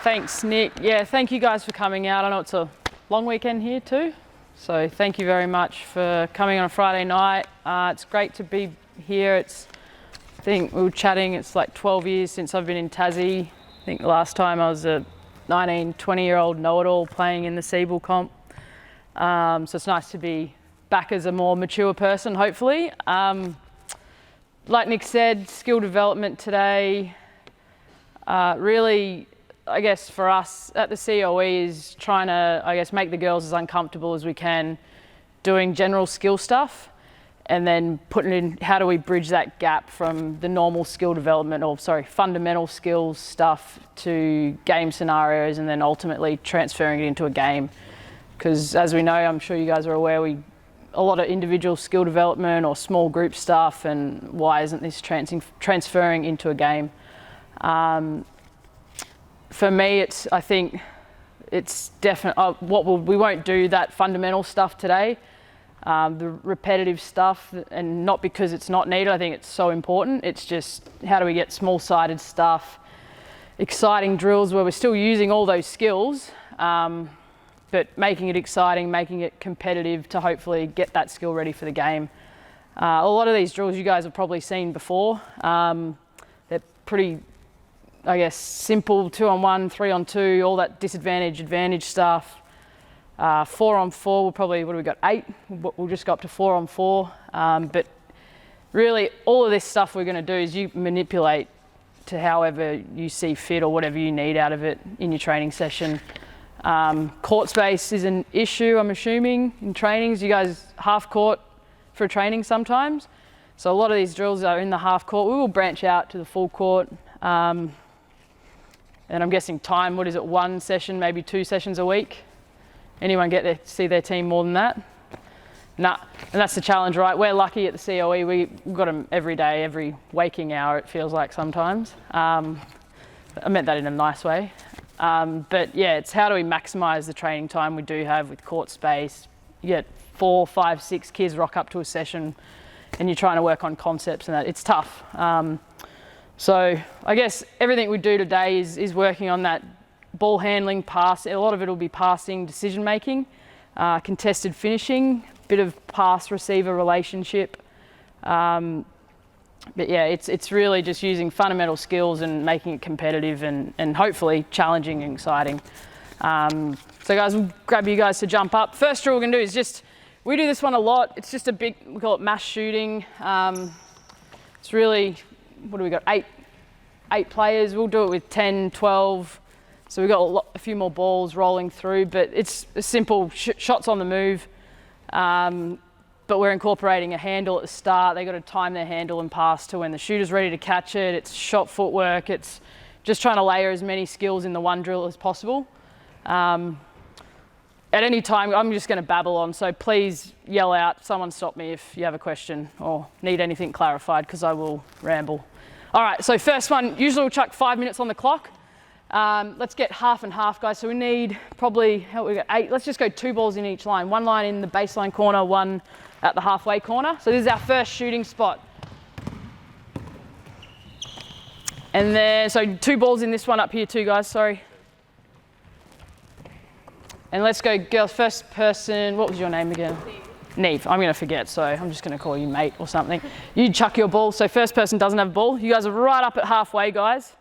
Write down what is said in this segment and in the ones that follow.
Thanks, Nick. Yeah, thank you guys for coming out. I know it's a long weekend here too, so thank you very much for coming on a Friday night. It's great to be here. I think we were chatting, it's like 12 years since I've been in Tassie. I think the last time I was a 19, 20-year-old know-it-all playing in the Siebel comp. So it's nice to be back as a more mature person, hopefully. Like Nick said, skill development today, really, I guess for us at the COE is trying to, I guess, make the girls as uncomfortable as we can doing general skill stuff, and then putting in how do we bridge that gap from the normal skill development, or sorry, fundamental skills stuff to game scenarios, and then ultimately transferring it into a game. Because as we know, I'm sure you guys are aware, a lot of individual skill development or small group stuff, and why isn't this transferring into a game? For me, I think it's definitely, we won't do that fundamental stuff today, the repetitive stuff, and not because it's not needed. I think it's so important. It's just, how do we get small-sided stuff, exciting drills where we're still using all those skills, but making it exciting, making it competitive to hopefully get that skill ready for the game. A lot of these drills you guys have probably seen before. They're pretty, I guess, simple, 2-on-1, 3-on-2, all that disadvantage, advantage stuff. 4-on-4, we'll probably, what have we got, 8? We'll just go up to 4-on-4. But really, all of this stuff we're going to do is you manipulate to however you see fit or whatever you need out of it in your training session. Court space is an issue, I'm assuming, in trainings. You guys half court for training sometimes. So a lot of these drills are in the half court. We will branch out to the full court. And I'm guessing time, what is it, 1 session, maybe 2 sessions a week? Anyone get to see their team more than that? Nah, and that's the challenge, right? We're lucky at the COE, we've got them every day, every waking hour, it feels like sometimes. I meant that in a nice way. But yeah, it's how do we maximize the training time we do have with court space. You get 4, 5, 6 kids rock up to a session and you're trying to work on concepts and that, it's tough. So I guess everything we do today is working on that ball handling, pass. A lot of it will be passing, decision making, contested finishing, bit of pass receiver relationship. But yeah, it's really just using fundamental skills and making it competitive and hopefully challenging and exciting. So guys, we'll grab you guys to jump up. First drill we're gonna do is we do this one a lot. It's just a big, we call it mass shooting. It's really, what do we got, 8 players. We'll do it with 10, 12. So we've got a few more balls rolling through, but it's a simple shots on the move. But we're incorporating a handle at the start. They got to time their handle and pass to when the shooter's ready to catch it. It's shot footwork. It's just trying to layer as many skills in the one drill as possible. At any time, I'm just going to babble on, so please yell out, someone stop me if you have a question or need anything clarified, because I will ramble. All right, so first one, usually we'll chuck 5 minutes on the clock. Let's get half and half, guys. So we need probably, we got 8. Let's just go 2 balls in each line. 1 line in the baseline corner, 1 at the halfway corner. So this is our first shooting spot. And then, so 2 balls in this one up here too, guys, sorry. And let's go girls, first person, what was your name again? Neve, I'm going to forget, so I'm just going to call you mate or something. You chuck your ball, so first person doesn't have a ball. You guys are right up at halfway, guys.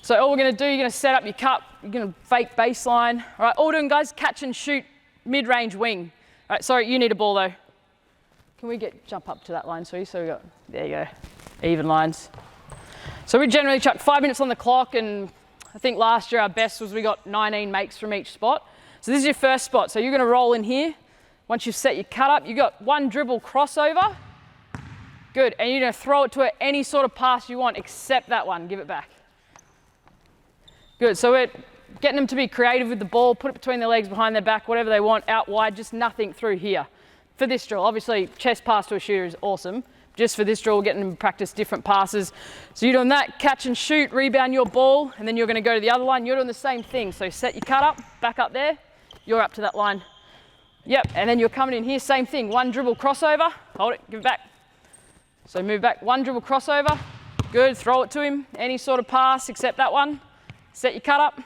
So all we're going to do, you're going to set up your cup, you're going to fake baseline. All right, all we're doing, guys, catch and shoot mid-range wing. All right, sorry, you need a ball though. Can we jump up to that line, so we got, there you go, even lines. So we generally chuck 5 minutes on the clock, and I think last year our best was we got 19 makes from each spot. So this is your first spot. So you're going to roll in here. Once you've set your cut up, you've got 1 dribble crossover. Good. And you're going to throw it to any sort of pass you want, except that one. Give it back. Good. So we're getting them to be creative with the ball, put it between their legs, behind their back, whatever they want, out wide, just nothing through here. For this drill, obviously, chest pass to a shooter is awesome. Just for this drill, we're getting them to practice different passes. So you're doing that, catch and shoot, rebound your ball, and then you're going to go to the other line. You're doing the same thing. So set your cut up, back up there. You're up to that line. Yep, and then you're coming in here, same thing. 1 dribble crossover, hold it, give it back. So move back, 1 dribble crossover, Good, throw it to him. Any sort of pass except that one. Set your cut up.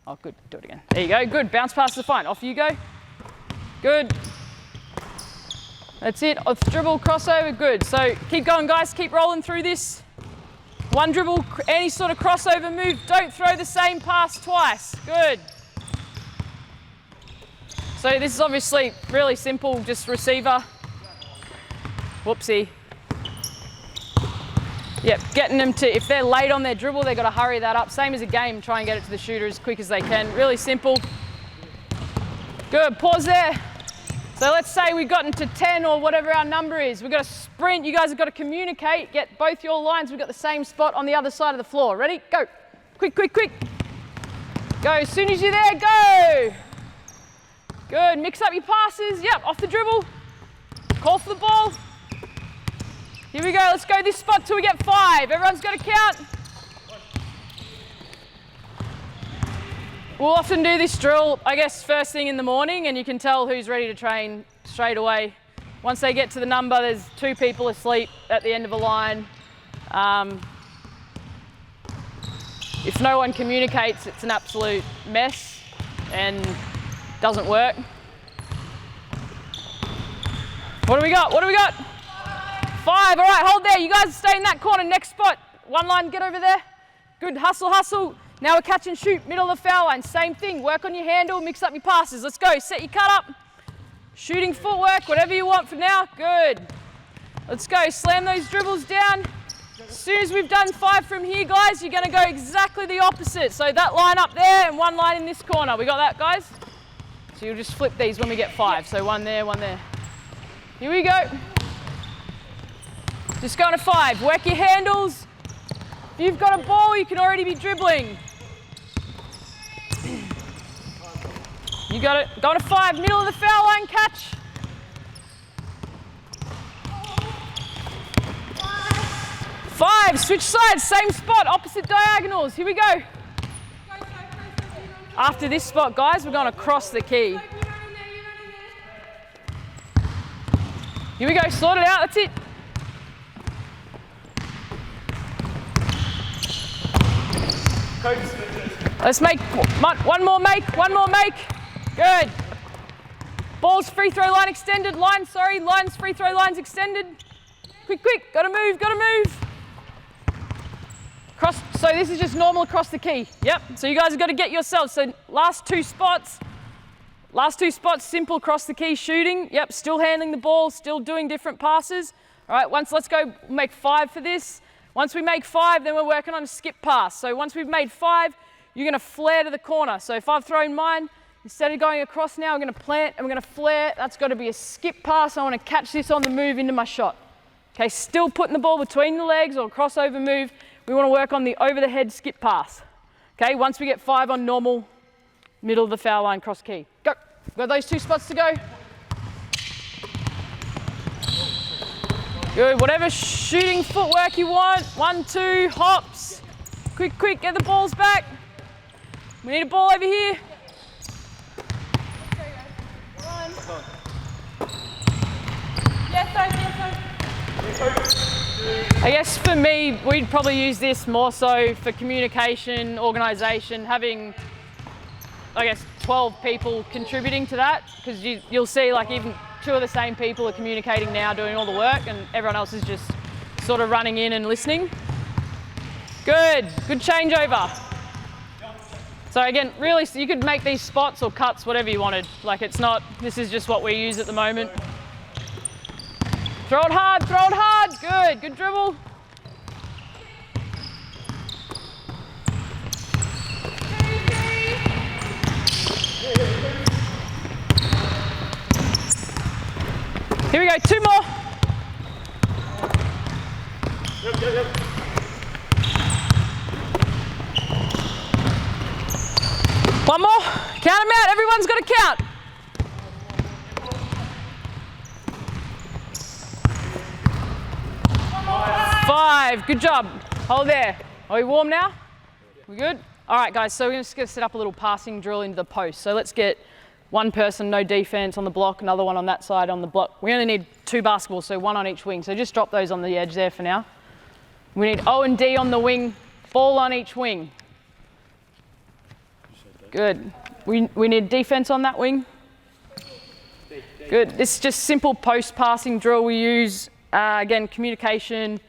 Oh, good, do it again. There you go, good, bounce passes are fine. Off you go. Good. That's it, off dribble, crossover, good. So keep going guys, keep rolling through this. One dribble, any sort of crossover move, don't throw the same pass twice, good. So this is obviously really simple, just receiver. Whoopsie. Yep, getting them to, if they're late on their dribble, they've got to hurry that up. Same as a game, try and get it to the shooter as quick as they can. Really simple. Good, pause there. So let's say we've gotten to 10 or whatever our number is. We've got to sprint, you guys have got to communicate, get both your lines, we've got the same spot on the other side of the floor. Ready? Go. Quick, quick, quick. Go, as soon as you're there, go. Good, mix up your passes. Yep, off the dribble. Call for the ball. Here we go, let's go this spot till we get 5. Everyone's got to count. We'll often do this drill, I guess, first thing in the morning, and you can tell who's ready to train straight away. Once they get to the number, there's 2 people asleep at the end of a line. If no one communicates, it's an absolute mess and doesn't work. What do we got? What do we got? 5, all right, hold there. You guys stay in that corner, next spot. One line, get over there. Good, hustle, hustle. Now we're catch and shoot, middle of the foul line. Same thing, work on your handle, mix up your passes. Let's go, set your cut up. Shooting footwork, whatever you want for now, good. Let's go, slam those dribbles down. As soon as we've done 5 from here, guys, you're gonna go exactly the opposite. So that line up there and one line in this corner. We got that, guys? So you'll just flip these when we get 5. So one there, one there. Here we go. Just going to 5, work your handles. If you've got a ball, you can already be dribbling. You got it, go to 5, middle of the foul line, catch. 5, switch sides, same spot, opposite diagonals. Here we go. After this spot, guys, we're going across the key. Here we go, sort it out, that's it. Let's make one more make. Good. Ball's free throw line extended, line's free throw lines extended. Quick, quick, gotta move. Cross, so this is just normal across the key. Yep, so you guys have got to get yourselves, so last two spots, simple across the key shooting. Yep, still handling the ball, still doing different passes. All right, let's go make 5 for this. Once we make 5, then we're working on a skip pass. So once we've made 5, you're gonna flare to the corner. So if I've thrown mine, instead of going across now, I'm gonna plant and we're gonna flare. That's gotta be a skip pass. I wanna catch this on the move into my shot. Okay, still putting the ball between the legs or crossover move. We wanna work on the over the head skip pass. Okay, once we get 5 on normal, middle of the foul line, cross key. Go, got those 2 spots to go. Good, whatever shooting footwork you want. 1, 2, hops. Quick, quick, get the balls back. We need a ball over here. I guess for me, we'd probably use this more so for communication, organisation, having, I guess, 12 people contributing to that, because you'll see like even 2 of the same people are communicating now, doing all the work, and everyone else is just sort of running in and listening. Good changeover. So again, really, you could make these spots or cuts, whatever you wanted. Like it's not, this is just what we use at the moment. Throw it hard, good dribble. Here we go, 2 more. Yep. One more, count them out, everyone's got to count. Five, good job. Hold there. Are we warm now? We good? All right, guys, so we're just going to set up a little passing drill into the post. So let's get one person, no defense on the block, another one on that side on the block. We only need 2 basketballs, so 1 on each wing. So just drop those on the edge there for now. We need O and D on the wing, ball on each wing. Good. We need defense on that wing. Good. This is just simple post passing drill we use. Again, communication.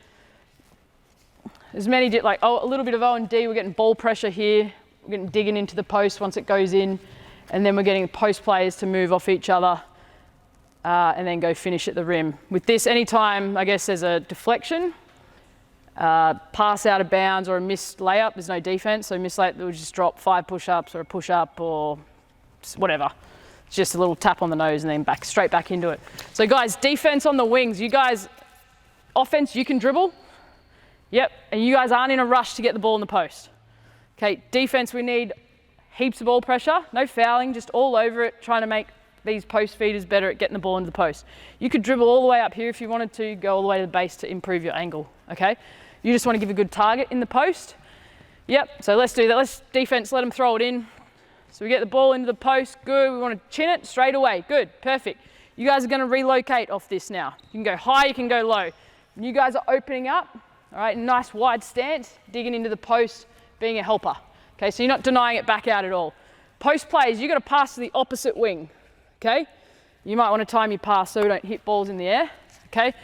There's many, like a little bit of O and D. We're getting ball pressure here. We're getting digging into the post once it goes in. And then we're getting post players to move off each other and then go finish at the rim. With this, anytime, I guess, there's a deflection, pass out of bounds or a missed layup, there's no defense. So missed layup, we'll just drop 5 push-ups or a push-up or whatever. It's just a little tap on the nose and then straight back into it. So guys, defense on the wings. You guys, offense, you can dribble. Yep, and you guys aren't in a rush to get the ball in the post. Okay, defense, we need heaps of ball pressure, no fouling, just all over it, trying to make these post feeders better at getting the ball into the post. You could dribble all the way up here if you wanted to, go all the way to the base to improve your angle, okay? You just want to give a good target in the post. Yep, so let's do that. Let's defense, let them throw it in. So we get the ball into the post, good. We want to chin it straight away, good, perfect. You guys are going to relocate off this now. You can go high, you can go low. And you guys are opening up, all right, nice wide stance, digging into the post, being a helper. Okay, so you're not denying it back out at all. Post plays, you've got to pass to the opposite wing, okay? You might want to time your pass so we don't hit balls in the air, okay?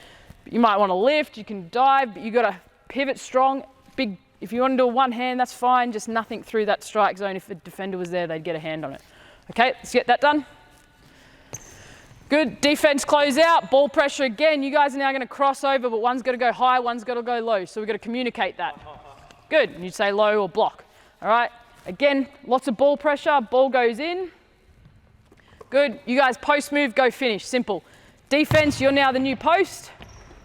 You might want to lift, you can dive, but you've got to pivot strong, big. If you want to do a one hand, that's fine, just nothing through that strike zone. If the defender was there, they'd get a hand on it. Okay, let's get that done. Good, defense close out, ball pressure again. You guys are now going to cross over, but one's got to go high, one's got to go low. So we've got to communicate that. Good, and you say low or block. All right, again, lots of ball pressure, ball goes in. Good, you guys post move, go finish, simple. Defense, you're now the new post.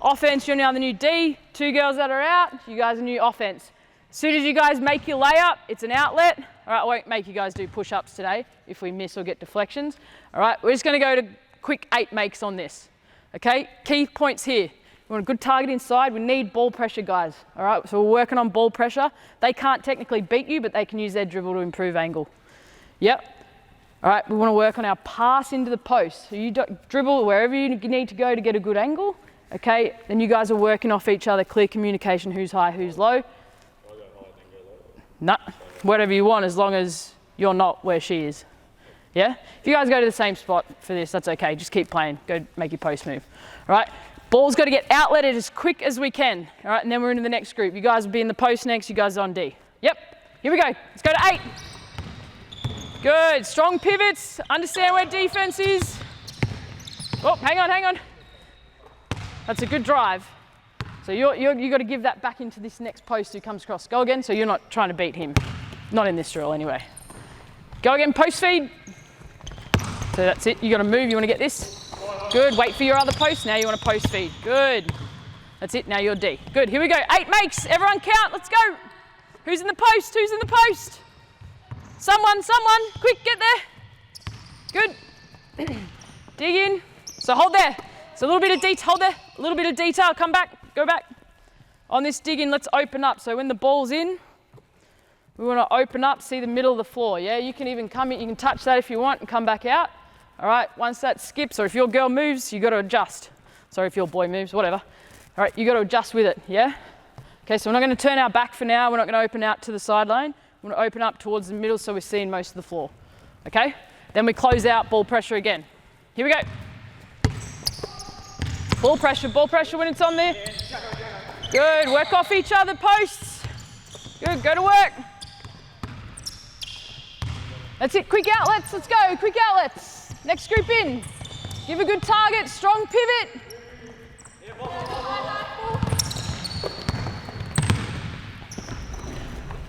Offense, you're now the new D. 2 girls that are out, you guys are new offense. As soon as you guys make your layup, it's an outlet. All right, I won't make you guys do push-ups today if we miss or get deflections. All right, we're just gonna go to quick 8 makes on this. Okay, key points here. We want a good target inside. We need ball pressure, guys. All right, so we're working on ball pressure. They can't technically beat you, but they can use their dribble to improve angle. Yep. All right, we want to work on our pass into the post. So you dribble wherever you need to go to get a good angle. Okay, then you guys are working off each other, clear communication, who's high, who's low. I go high, then go low. Nah, whatever you want, as long as you're not where she is. Yeah? If you guys go to the same spot for this, that's okay. Just keep playing. Go make your post move. All right? Ball's got to get outletted as quick as we can. All right? And then we're into the next group. You guys will be in the post next. You guys are on D. Yep. Here we go. Let's go to 8. Good. Strong pivots. Understand where defense is. Oh, hang on, hang on. That's a good drive. So you got to give that back into this next post who comes across. Go again, so you're not trying to beat him. Not in this drill anyway. Go again, post feed. So that's it, you got to move, you want to get this. Good, wait for your other post, now you want to post feed. Good. That's it, now you're D. Good, here we go, 8 makes, everyone count, let's go. Who's in the post, who's in the post? Someone, quick, get there. Good. Dig in, so hold there. So a little bit of detail, hold there, a little bit of detail, come back, go back. On this dig in, let's open up. So when the ball's in, we want to open up, see the middle of the floor. Yeah, you can even come in, you can touch that if you want and come back out. All right, once that skips, or if your girl moves, you got to adjust. Sorry if your boy moves, whatever. All right, you got to adjust with it, yeah? Okay, so we're not going to turn our back for now. We're not going to open out to the sideline. We're going to open up towards the middle so we're seeing most of the floor. Okay? Then we close out, ball pressure again. Here we go. Ball pressure when it's on there. Good, work off each other posts. Good, go to work. That's it, quick outlets, let's go, quick outlets. Next group in. Give a good target, strong pivot.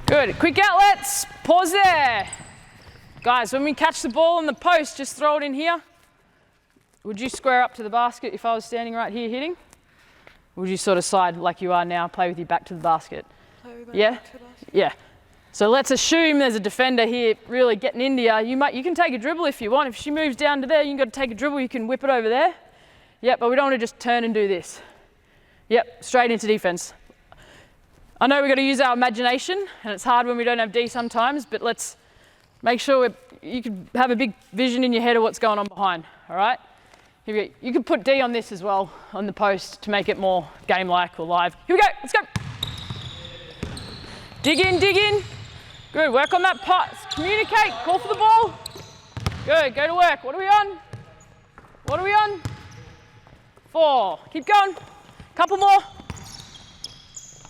Good, quick outlets, pause there. Guys, when we catch the ball in the post, just throw it in here. Would you square up to the basket if I was standing right here hitting? Would you sort of slide like you are now, play with your back to the basket? Yeah? Yeah. So let's assume there's a defender here really getting into you. You can take a dribble if you want. If she moves down to there, you can go to take a dribble, you can whip it over there. Yep, but we don't want to just turn and do this. Yep, straight into defense. I know we've got to use our imagination, and it's hard when we don't have D sometimes, but let's make sure you can have a big vision in your head of what's going on behind, all right? Here we go. You can put D on this as well, on the post, to make it more game-like or live. Here we go, let's go. Dig in, dig in. Good, work on that pass. Communicate, call for the ball. Good, go to work. What are we on? What are we on? 4, keep going. Couple more.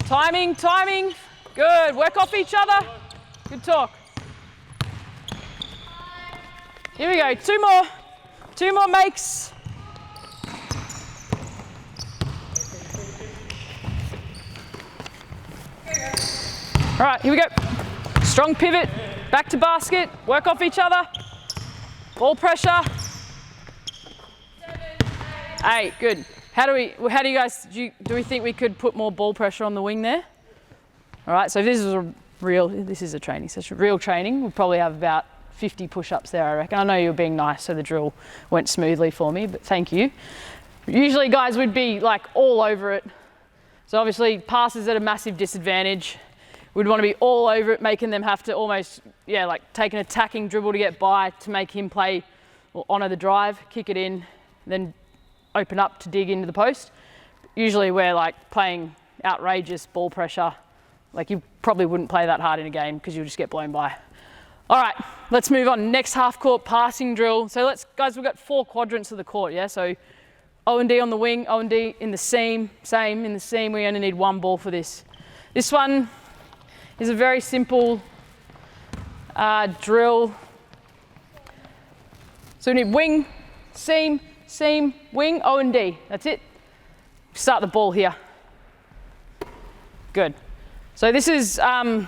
Timing, timing. Good, work off each other. Good talk. Here we go, 2 more. 2 more makes. All right, here we go. Strong pivot, back to basket, work off each other. Ball pressure. 8, good. How do you guys, do we think we could put more ball pressure on the wing there? All right, so if this is a training session, real training, we'll probably have about 50 push-ups there, I reckon. I know you're being nice, so the drill went smoothly for me, but thank you. Usually guys would be like all over it. So obviously passes at a massive disadvantage. We'd want to be all over it, making them have to almost, like take an attacking dribble to get by to make him play or honour the drive, kick it in, then open up to dig into the post. Usually we're like playing outrageous ball pressure. Like you probably wouldn't play that hard in a game because you'll just get blown by. All right, let's move on. Next half court passing drill. So guys, we've got 4 quadrants of the court, yeah? So O&D on the wing, O&D in the seam, same in the seam. We only need 1 ball for this. This one is a very simple drill. So we need wing, seam, seam, wing, O&D. That's it. Start the ball here. Good. So this is, last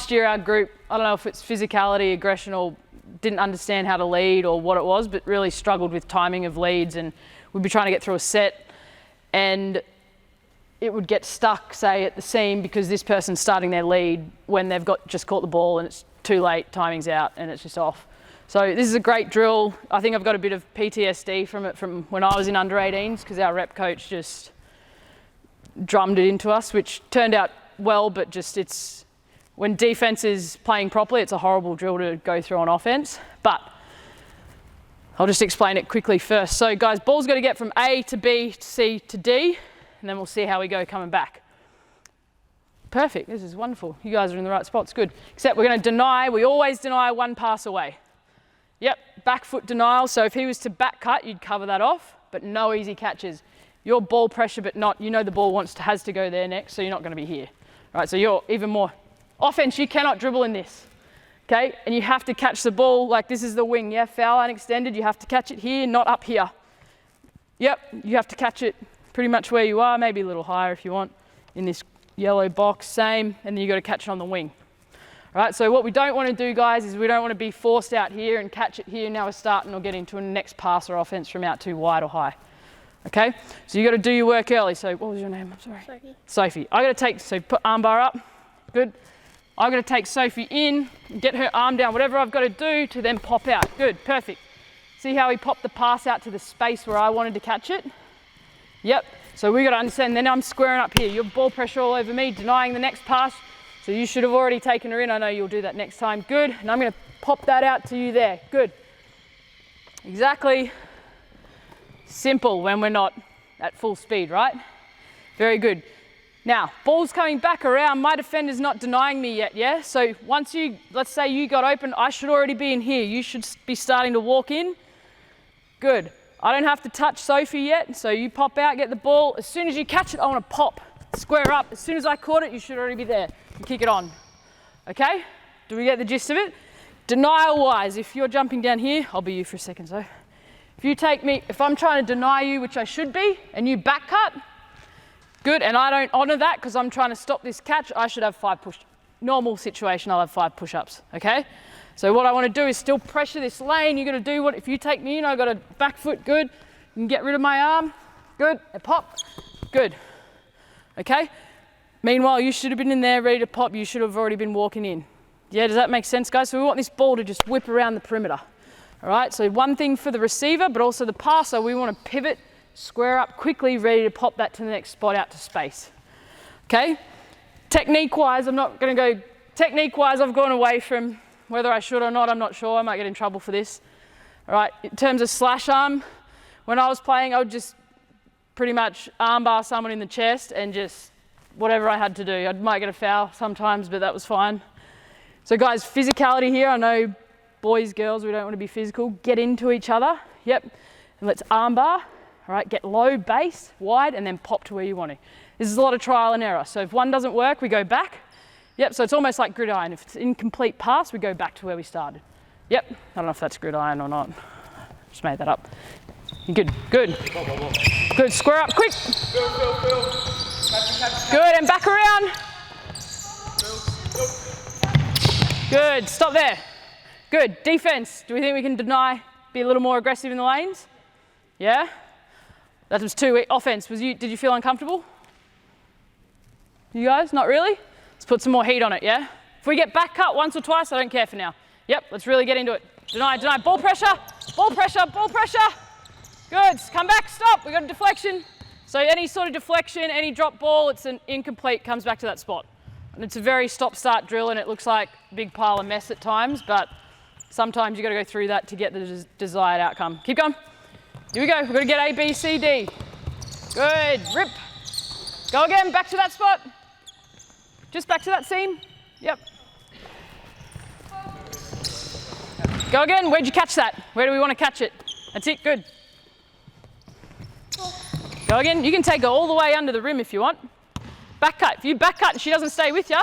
year our group, I don't know if it's physicality, aggression, or didn't understand how to lead or what it was, but really struggled with timing of leads, and we'd be trying to get through a set and it would get stuck, say, at the seam because this person's starting their lead when they've just caught the ball and it's too late, timing's out and it's just off. So this is a great drill. I think I've got a bit of PTSD from it from when I was in under 18s because our rep coach just drummed it into us, which turned out well, but just when defense is playing properly, it's a horrible drill to go through on offense. But I'll just explain it quickly first. So guys, ball's got to get from A to B to C to D, and then we'll see how we go coming back. Perfect, this is wonderful. You guys are in the right spots, good. Except we're going to deny, we always deny 1 pass away. Yep, back foot denial. So if he was to back cut, you'd cover that off, but no easy catches. Your ball pressure, but not, the ball has to go there next, so you're not going to be here. All right, so you're even more. Offense, you cannot dribble in this, okay? And you have to catch the ball, like this is the wing, yeah? Foul unextended, you have to catch it here, not up here. Yep, you have to catch it pretty much where you are, maybe a little higher if you want, in this yellow box, same, and then you got to catch it on the wing. All right, so what we don't want to do, guys, is we don't want to be forced out here and catch it here. Now we're starting or getting to a next pass or offense from out too wide or high. Okay, so you got to do your work early. So what was your name? I'm sorry. Sophie. Sophie. I got to take, so put arm bar up. Good. I got to take Sophie in, get her arm down, whatever I've got to do to then pop out. Good, perfect. See how he popped the pass out to the space where I wanted to catch it? Yep. So we got to understand, then I'm squaring up here. Your ball pressure all over me, denying the next pass. So you should have already taken her in. I know you'll do that next time. Good. And I'm going to pop that out to you there. Good. Exactly. Simple when we're not at full speed, right? Very good. Now, ball's coming back around. My defender's not denying me yet, yeah? So once let's say you got open, I should already be in here. You should be starting to walk in. Good. I don't have to touch Sophie yet, so you pop out, get the ball. As soon as you catch it, I want to pop, square up. As soon as I caught it, you should already be there. And kick it on. Okay? Do we get the gist of it? Denial-wise, if you're jumping down here, I'll be you for a second, so. If you take me, if I'm trying to deny you, which I should be, and you back cut, good, and I don't honor that because I'm trying to stop this catch, I should have 5 push. Normal situation, I'll have 5 push-ups, okay? So what I want to do is still pressure this lane. You got to do what, if you take me in, I got a back foot, good. You can get rid of my arm, good, and pop, good, okay? Meanwhile, you should have been in there ready to pop. You should have already been walking in. Yeah, does that make sense, guys? So we want this ball to just whip around the perimeter. All right, so one thing for the receiver, but also the passer, we want to pivot, square up quickly, ready to pop that to the next spot out to space. Okay? Technique-wise, I'm not going to go, technique-wise, I've gone away from whether I should or not, I'm not sure. I might get in trouble for this. All right, in terms of slash arm, when I was playing, I would just pretty much arm bar someone in the chest and just whatever I had to do. I might get a foul sometimes, but that was fine. So guys, physicality here. I know boys, girls, we don't want to be physical. Get into each other. Yep. And let's armbar. All right, get low, base, wide, and then pop to where you want to. This is a lot of trial and error. So if one doesn't work, we go back. Yep, so it's almost like gridiron. If it's incomplete pass, we go back to where we started. Yep, I don't know if that's gridiron or not. Just made that up. Good, good. Good, square up, quick. Good, and back around. Good, stop there. Good, defense. Do we think we can deny, be a little more aggressive in the lanes? Yeah? That was 2. Offense, did you feel uncomfortable? You guys, not really? Let's put some more heat on it, yeah? If we get back cut once or twice, I don't care for now. Yep, let's really get into it. Deny, deny, ball pressure, ball pressure, ball pressure. Good, come back, stop, we got a deflection. So any sort of deflection, any drop ball, it's an incomplete, comes back to that spot. And it's a very stop-start drill and it looks like a big pile of mess at times, but sometimes you got to go through that to get the desired outcome. Keep going. Here we go, we're going to get A, B, C, D. Good, rip. Go again, back to that spot. Just back to that seam. Yep. Go again, where'd you catch that? Where do we want to catch it? That's it, good. Go again, you can take her all the way under the rim if you want. Back cut, if you back cut and she doesn't stay with you.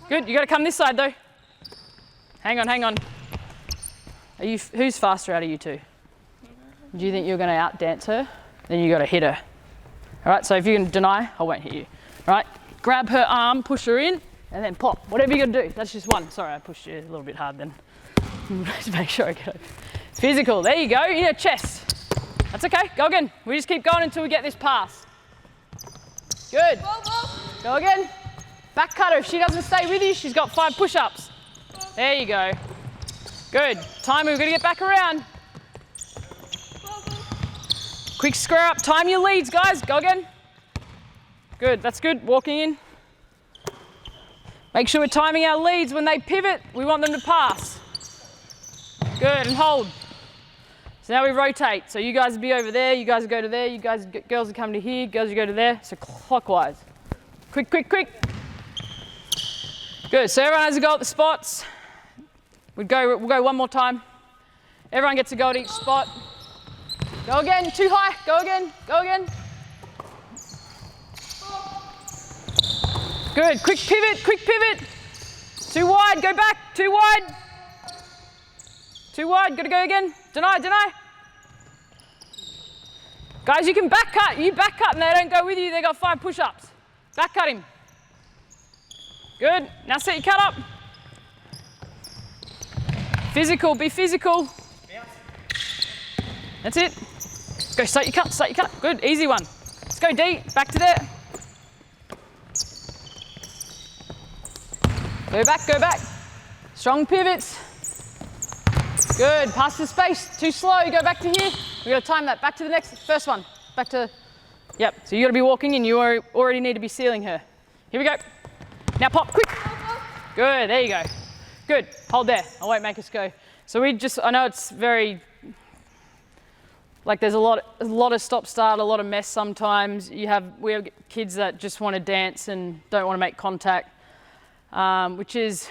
Good, you got to come this side though. Hang on, hang on. Who's faster out of you two? Do you think you're going to out-dance her? Then you got to hit her. All right, so if you can deny, I won't hit you. All right, grab her arm, push her in, and then pop. Whatever you're going to do. That's just one. Sorry, I pushed you a little bit hard then. Just make sure I get over. Physical, there you go, in her chest. That's okay, go again. We just keep going until we get this pass. Good. Go again. Back cutter, if she doesn't stay with you, she's got 5 push-ups. There you go. Good. Time, we're going to get back around. Quick square up, time your leads, guys. Go again. Good, that's good. Walking in. Make sure we're timing our leads. When they pivot, we want them to pass. Good, and hold. So now we rotate. So you guys will be over there, you guys will go to there, girls will come to here, girls will go to there. So clockwise. Quick, quick, quick. Good, so everyone has a go at the spots. We'll go one more time. Everyone gets a go at each spot. Go again, too high, go again, go again. Good, quick pivot, quick pivot. Too wide, go back, too wide. Too wide, gotta go again. Deny, deny. Guys, you can back cut, you back cut and they don't go with you, they got 5 push-ups. Back cut him. Good, now set your cut up. Physical, be physical. That's it. Go, start your cut, start your cut. Good, easy one. Let's go D, back to there. Go back, go back. Strong pivots. Good, pass the space, too slow, you go back to here. We gotta time that, back to the next, first one. Back to, yep, so you gotta be walking in, you already need to be sealing her. Here we go. Now pop, quick. Good, there you go. Good, hold there, I won't make us go. So I know it's very, like there's a lot of stop-start, a lot of mess sometimes. We have kids that just want to dance and don't want to make contact, which is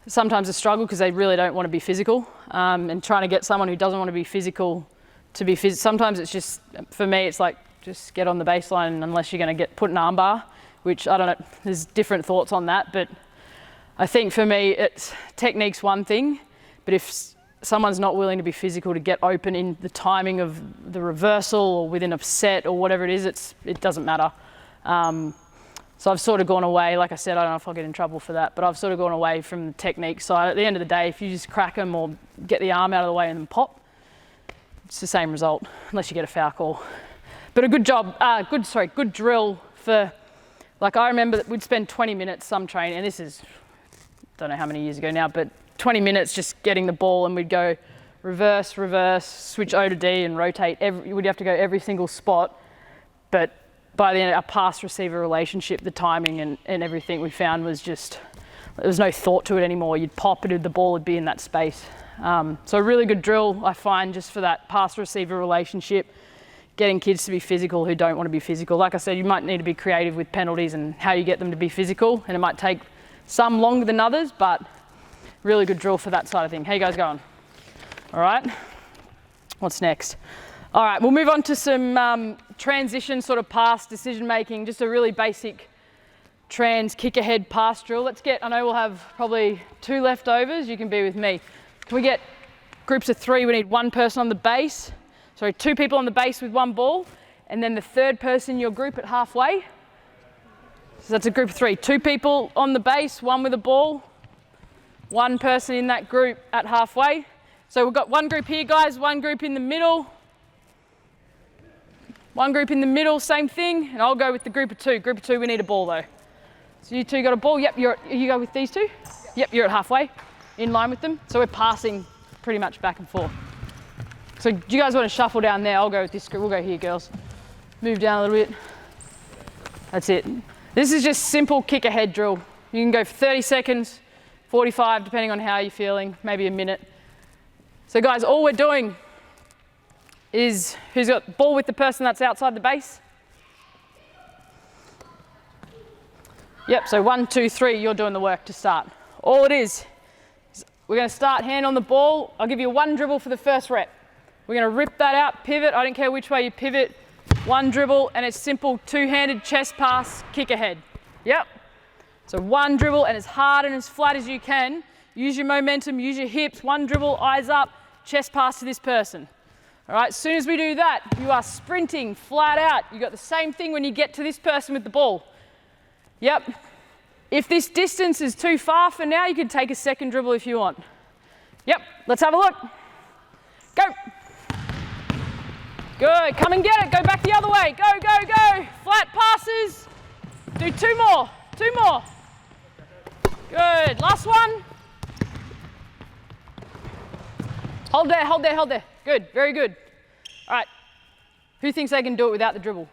sometimes a struggle because they really don't want to be physical. And trying to get someone who doesn't want to be physical to be physical, sometimes it's just, for me, it's like, just get on the baseline unless you're going to put an arm bar, which I don't know, there's different thoughts on that, but I think for me, it's technique's one thing, but if someone's not willing to be physical to get open in the timing of the reversal or within a set or whatever it is, it doesn't matter. So I've sort of gone away, like I said, I don't know if I'll get in trouble for that, but I've sort of gone away from the technique side. At the end of the day, if you just crack them or get the arm out of the way and then pop, it's the same result, unless you get a foul call. But a good job, good drill for, like I remember that we'd spend 20 minutes some training, and this is, don't know how many years ago now, but 20 minutes just getting the ball and we'd go reverse, reverse, switch O to D and rotate. We'd have to go every single spot, but by the end, our pass-receiver relationship, the timing and everything we found was just, there was no thought to it anymore. You'd pop it, the ball would be in that space. So a really good drill, I find, just for that pass-receiver relationship. getting kids to be physical who don't want to be physical. Like I said, you might need to be creative with penalties and how you get them to be physical, and it might take some longer than others, but really good drill for that side of thing. How you guys going? All right, what's next? All right, we'll move on to some transition sort of pass decision making, just a really basic trans kick ahead pass drill. Let's get, I know we'll have probably 2 leftovers, you can be with me. Can we get groups of 3? We need 1 person on the base. Sorry, 2 people on the base with 1 ball, and then the 3rd person in your group at halfway. So that's a group of 3. 2 people on the base, 1 with a ball, 1 person in that group at halfway. So we've got 1 group here, guys, 1 group in the middle, 1 group in the middle, same thing, and I'll go with the group of 2. Group of 2, we need a ball though. So you 2 got a ball, yep, you go with these 2? Yep, you're at halfway, in line with them. So we're passing pretty much back and forth. So do you guys want to shuffle down there? I'll go with this group. We'll go here, girls. Move down a little bit. That's it. This is just simple kick ahead drill. You can go for 30 seconds, 45, depending on how you're feeling, maybe a minute. So guys, all we're doing is, who's got the ball with the person that's outside the base? Yep, so 1, 2, 3, you're doing the work to start. All it is we're going to start hand on the ball. I'll give you 1 dribble for the first rep. We're going to rip that out, pivot. I don't care which way you pivot. 1 dribble, and it's simple 2-handed chest pass, kick ahead. Yep. So 1 dribble, and as hard and as flat as you can. Use your momentum, use your hips. 1 dribble, eyes up, chest pass to this person. All right, as soon as we do that, you are sprinting flat out. You got the same thing when you get to this person with the ball. Yep. If this distance is too far for now, you can take a 2nd dribble if you want. Yep, let's have a look. Go. Good, come and get it. Go back the other way. Go, go, go. Flat passes. Do 2 more, 2 more. Good, last one. Hold there, hold there, hold there. Good, very good. All right, who thinks they can do it without the dribble?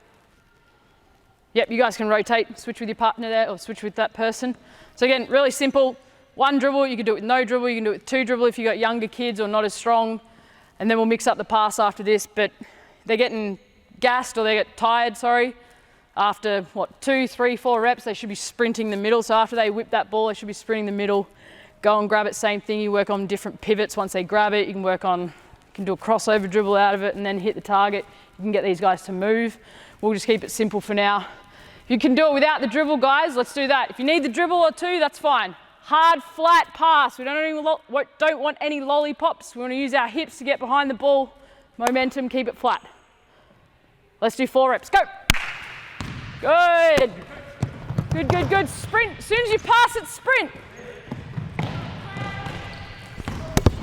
Yep, you guys can rotate, switch with your partner there, or switch with that person. So again, really simple. 1 dribble, you can do it with no dribble, you can do it with 2 dribble if you've got younger kids or not as strong. And then we'll mix up the pass after this, but they're getting gassed, or they get tired, sorry. After, what, 2, 3, 4 reps, they should be sprinting the middle. So after they whip that ball, they should be sprinting the middle. Go and grab it, same thing. You work on different pivots. Once they grab it, you can work on, you can do a crossover dribble out of it and then hit the target. You can get these guys to move. We'll just keep it simple for now. If you can do it without the dribble, guys, let's do that. If you need the dribble or 2, that's fine. Hard, flat pass. We don't want any lollipops. We want to use our hips to get behind the ball. Momentum, keep it flat. Let's do 4 reps. Go. Good. Good, good, good. Sprint. As soon as you pass it, sprint.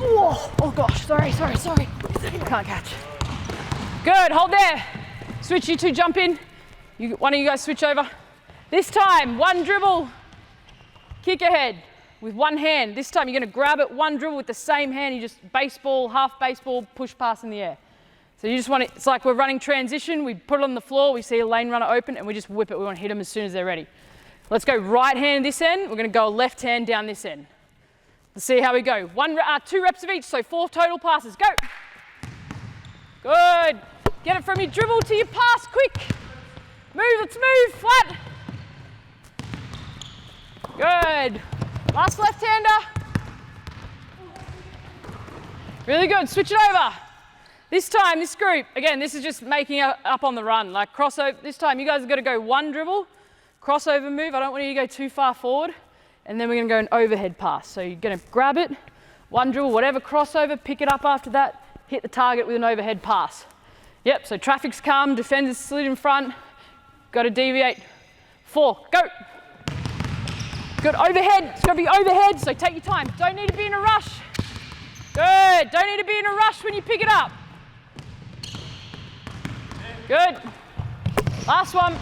Oh gosh, sorry. Can't catch. Good, hold there. Switch, you 2 jump in. One of you guys switch over. This time, 1 dribble, kick ahead with 1 hand. This time you're gonna grab it, 1 dribble with the same hand. You just baseball, half baseball, push pass in the air. So you just want it, it's like we're running transition. We put it on the floor, we see a lane runner open, and we just whip it. We want to hit them as soon as they're ready. Let's go right hand this end. We're gonna go left hand down this end. Let's see how we go. 2 reps of each, so 4 total passes. Go. Good. Get it from your dribble to your pass, quick. Move, let's move, flat. Good. Last left-hander. Really good, switch it over. This time, this group, again, this is just making up on the run, like crossover. This time, you guys have got to go 1 dribble, crossover move. I don't want you to go too far forward. And then we're gonna go an overhead pass. So you're gonna grab it, 1 dribble, whatever crossover, pick it up after that, hit the target with an overhead pass. Yep, so traffic's come, defender's slid in front, got to deviate. 4, go. Good, overhead, it's gotta be overhead, so take your time. Don't need to be in a rush. Good, don't need to be in a rush when you pick it up. Good, last one.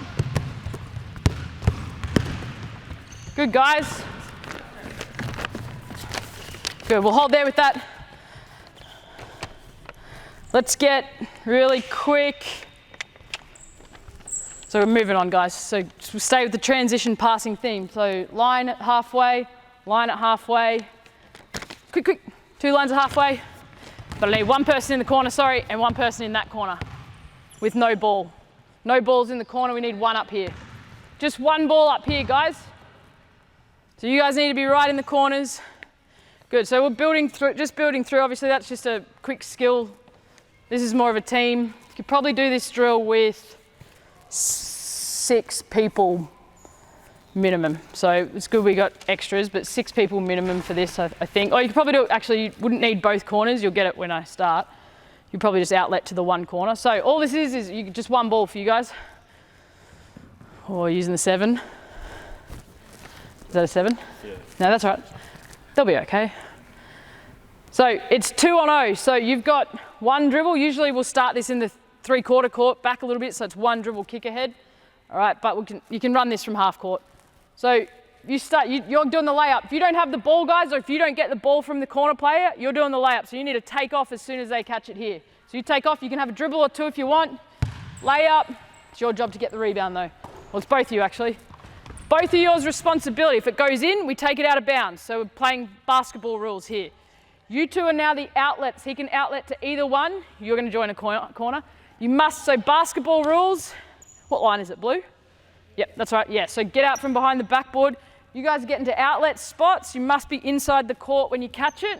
Good, guys. Good, we'll hold there with that. Let's get really quick. So we're moving on, guys. So we'll stay with the transition passing theme. So line at halfway, line at halfway. Quick, 2 lines at halfway. But I need 1 person in the corner, sorry, and 1 person in that corner. with no ball. No balls in the corner, we need one up here. Just one ball up here, guys. So you guys need to be right in the corners. Good, so we're building through, obviously that's just a quick skill. This is more of a team. You could probably do this drill with 6 people minimum. So it's good we got extras, but 6 people minimum for this, I think. Or you could probably do it, actually you wouldn't need both corners, you'll get it when I start. You probably just outlet to the one corner. So all this is just one ball for you guys. Or using the 7. Is that a 7? Yeah. No, that's all right. They'll be okay. So it's 2 on 0. So you've got one dribble. Usually we'll start this in the 3/4 court, back a little bit, so it's one dribble kick ahead. All right, but you can run this from half court. So you're doing the layup. If you don't have the ball, guys, or if you don't get the ball from the corner player, you're doing the layup. So you need to take off as soon as they catch it here. So you take off, you can have a dribble or 2 if you want. Layup, it's your job to get the rebound though. Well, it's both of you actually. Both of yours responsibility. If it goes in, we take it out of bounds. So we're playing basketball rules here. You 2 are now the outlets. He can outlet to either one. You're gonna join a corner. You must, so basketball rules, what line is it, blue? Yep, that's right, yeah. So get out from behind the backboard. You guys get into outlet spots. You must be inside the court when you catch it.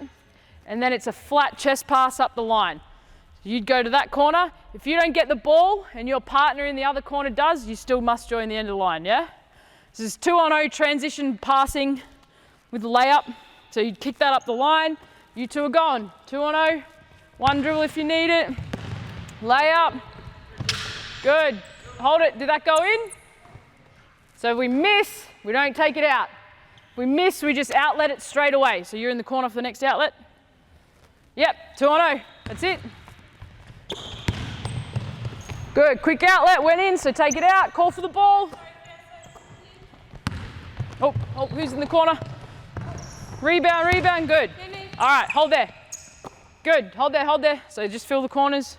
And then it's a flat chest pass up the line. You'd go to that corner. If you don't get the ball and your partner in the other corner does, you still must join the end of the line, yeah? This is 2 on 0 transition passing with the layup. So you'd kick that up the line. You 2 are gone. 2 on 0. One dribble if you need it. Layup. Good. Hold it. Did that go in? So if we miss, we don't take it out. If we miss, we just outlet it straight away. So you're in the corner for the next outlet. Yep, 2 on 0. That's it. Good. Quick outlet went in, so take it out. Call for the ball. Oh, who's in the corner? Rebound, good. All right, hold there. Good, hold there. So just fill the corners.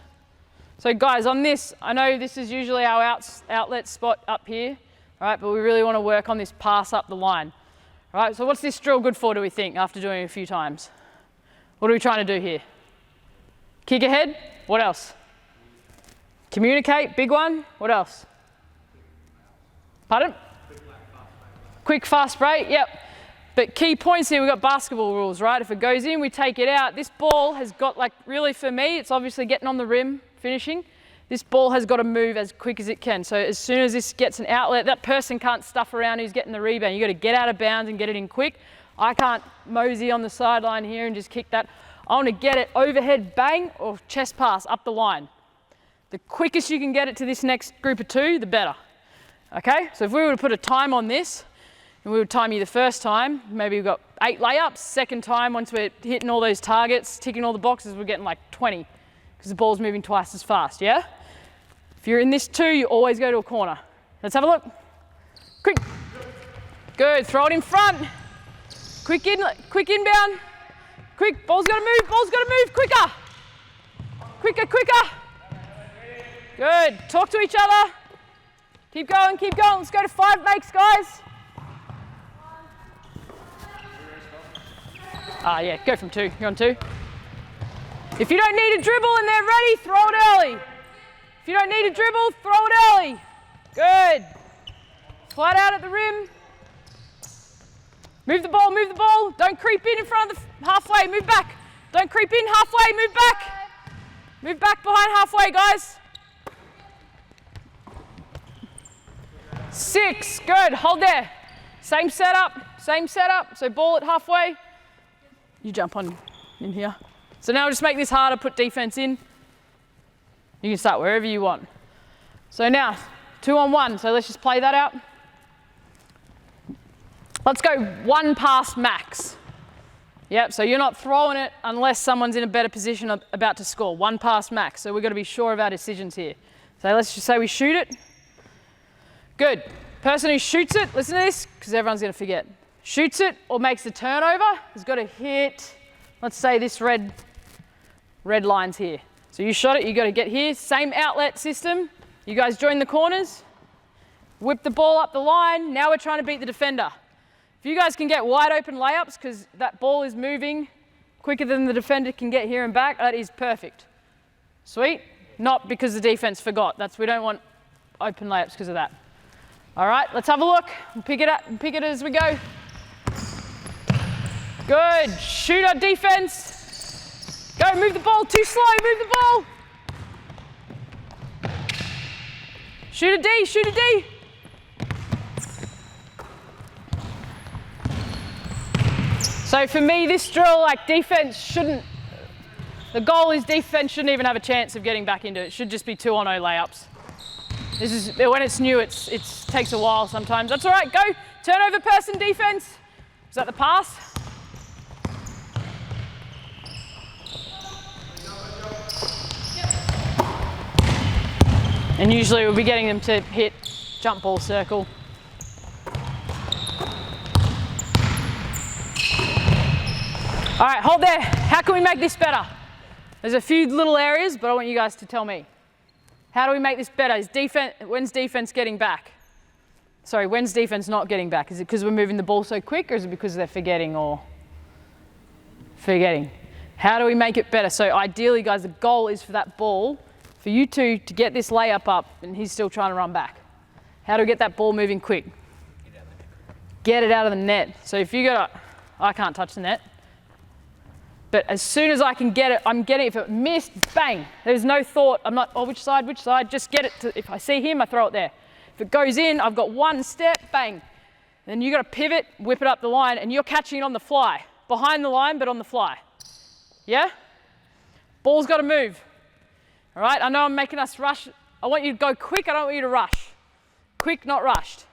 So guys, on this, I know this is usually our outlet spot up here, all right, but we really want to work on this pass up the line. All right, so what's this drill good for, do we think, after doing it a few times? What are we trying to do here? Kick ahead, what else? Communicate, big one, what else? Pardon? Quick, fast break, yep. But key points here, we've got basketball rules, right? If it goes in, we take it out. This ball has got, like, really for me, it's obviously getting on the rim, finishing. This ball has got to move as quick as it can. So as soon as this gets an outlet, that person can't stuff around who's getting the rebound. You've got to get out of bounds and get it in quick. I can't mosey on the sideline here and just kick that. I want to get it overhead bang or chest pass up the line. The quickest you can get it to this next group of 2, the better. Okay, so if we were to put a time on this, and we would time you the first time, maybe we've got 8 layups. Second time, once we're hitting all those targets, ticking all the boxes, we're getting like 20 because the ball's moving twice as fast, yeah? If you're in this 2, you always go to a corner. Let's have a look. Quick. Good, throw it in front. Quick inbound. Quick, ball's gotta move, quicker. Quicker. Good, talk to each other. Keep going, let's go to 5 makes, guys. Yeah, go from 2, you're on 2. If you don't need a dribble and they're ready, throw it early. If you don't need a dribble, throw it early. Good. Flat out at the rim. Move the ball. Don't creep in front of the halfway, move back. Don't creep in halfway, move back. Move back behind halfway, guys. 6, good, hold there. Same setup. So ball at halfway. You jump on in here. So now we'll just make this harder, put defense in. You can start wherever you want. So now, 2 on 1, so let's just play that out. Let's go 1 pass max. Yep, so you're not throwing it unless someone's in a better position about to score. 1 pass max, so we've got to be sure of our decisions here. So let's just say we shoot it. Good. Person who shoots it, listen to this, because everyone's going to forget. Shoots it or makes the turnover has got to hit, let's say this red line's here. So you shot it, you got to get here. Same outlet system. You guys join the corners. Whip the ball up the line. Now we're trying to beat the defender. If you guys can get wide open layups because that ball is moving quicker than the defender can get here and back, that is perfect. Sweet? not because the defense forgot. We don't want open layups because of that. All right, let's have a look. Pick it as we go. Good, shooter defense. Go, move the ball, too slow, move the ball. Shoot a D, shoot a D. So for me, this drill, like defense shouldn't, the goal is defense shouldn't even have a chance of getting back into it. It should just be 2-on-0 layups. This is, when it's new, it takes a while sometimes. That's all right, go. Turnover person defense. Is that the pass? And usually we'll be getting them to hit jump ball circle. All right, hold there. How can we make this better? There's a few little areas, but I want you guys to tell me. How do we make this better? When's defense getting back? Sorry, when's defense not getting back? Is it because we're moving the ball so quick, or is it because they're forgetting or forgetting? How do we make it better? So ideally, guys, the goal is for that ball, for you two to get this layup up, and he's still trying to run back. How do we get that ball moving quick? Get it out of the net. So if you got I can't touch the net. But as soon as I can get it, I'm getting it. If it missed, bang. There's no thought. I'm not, oh, which side? Just get it to, if I see him, I throw it there. If it goes in, I've got one step, bang. Then you got to pivot, whip it up the line, and you're catching it on the fly. Behind the line, but on the fly. Yeah? Ball's got to move. All right? I know I'm making us rush. I want you to go quick. I don't want you to rush. Quick, not rushed.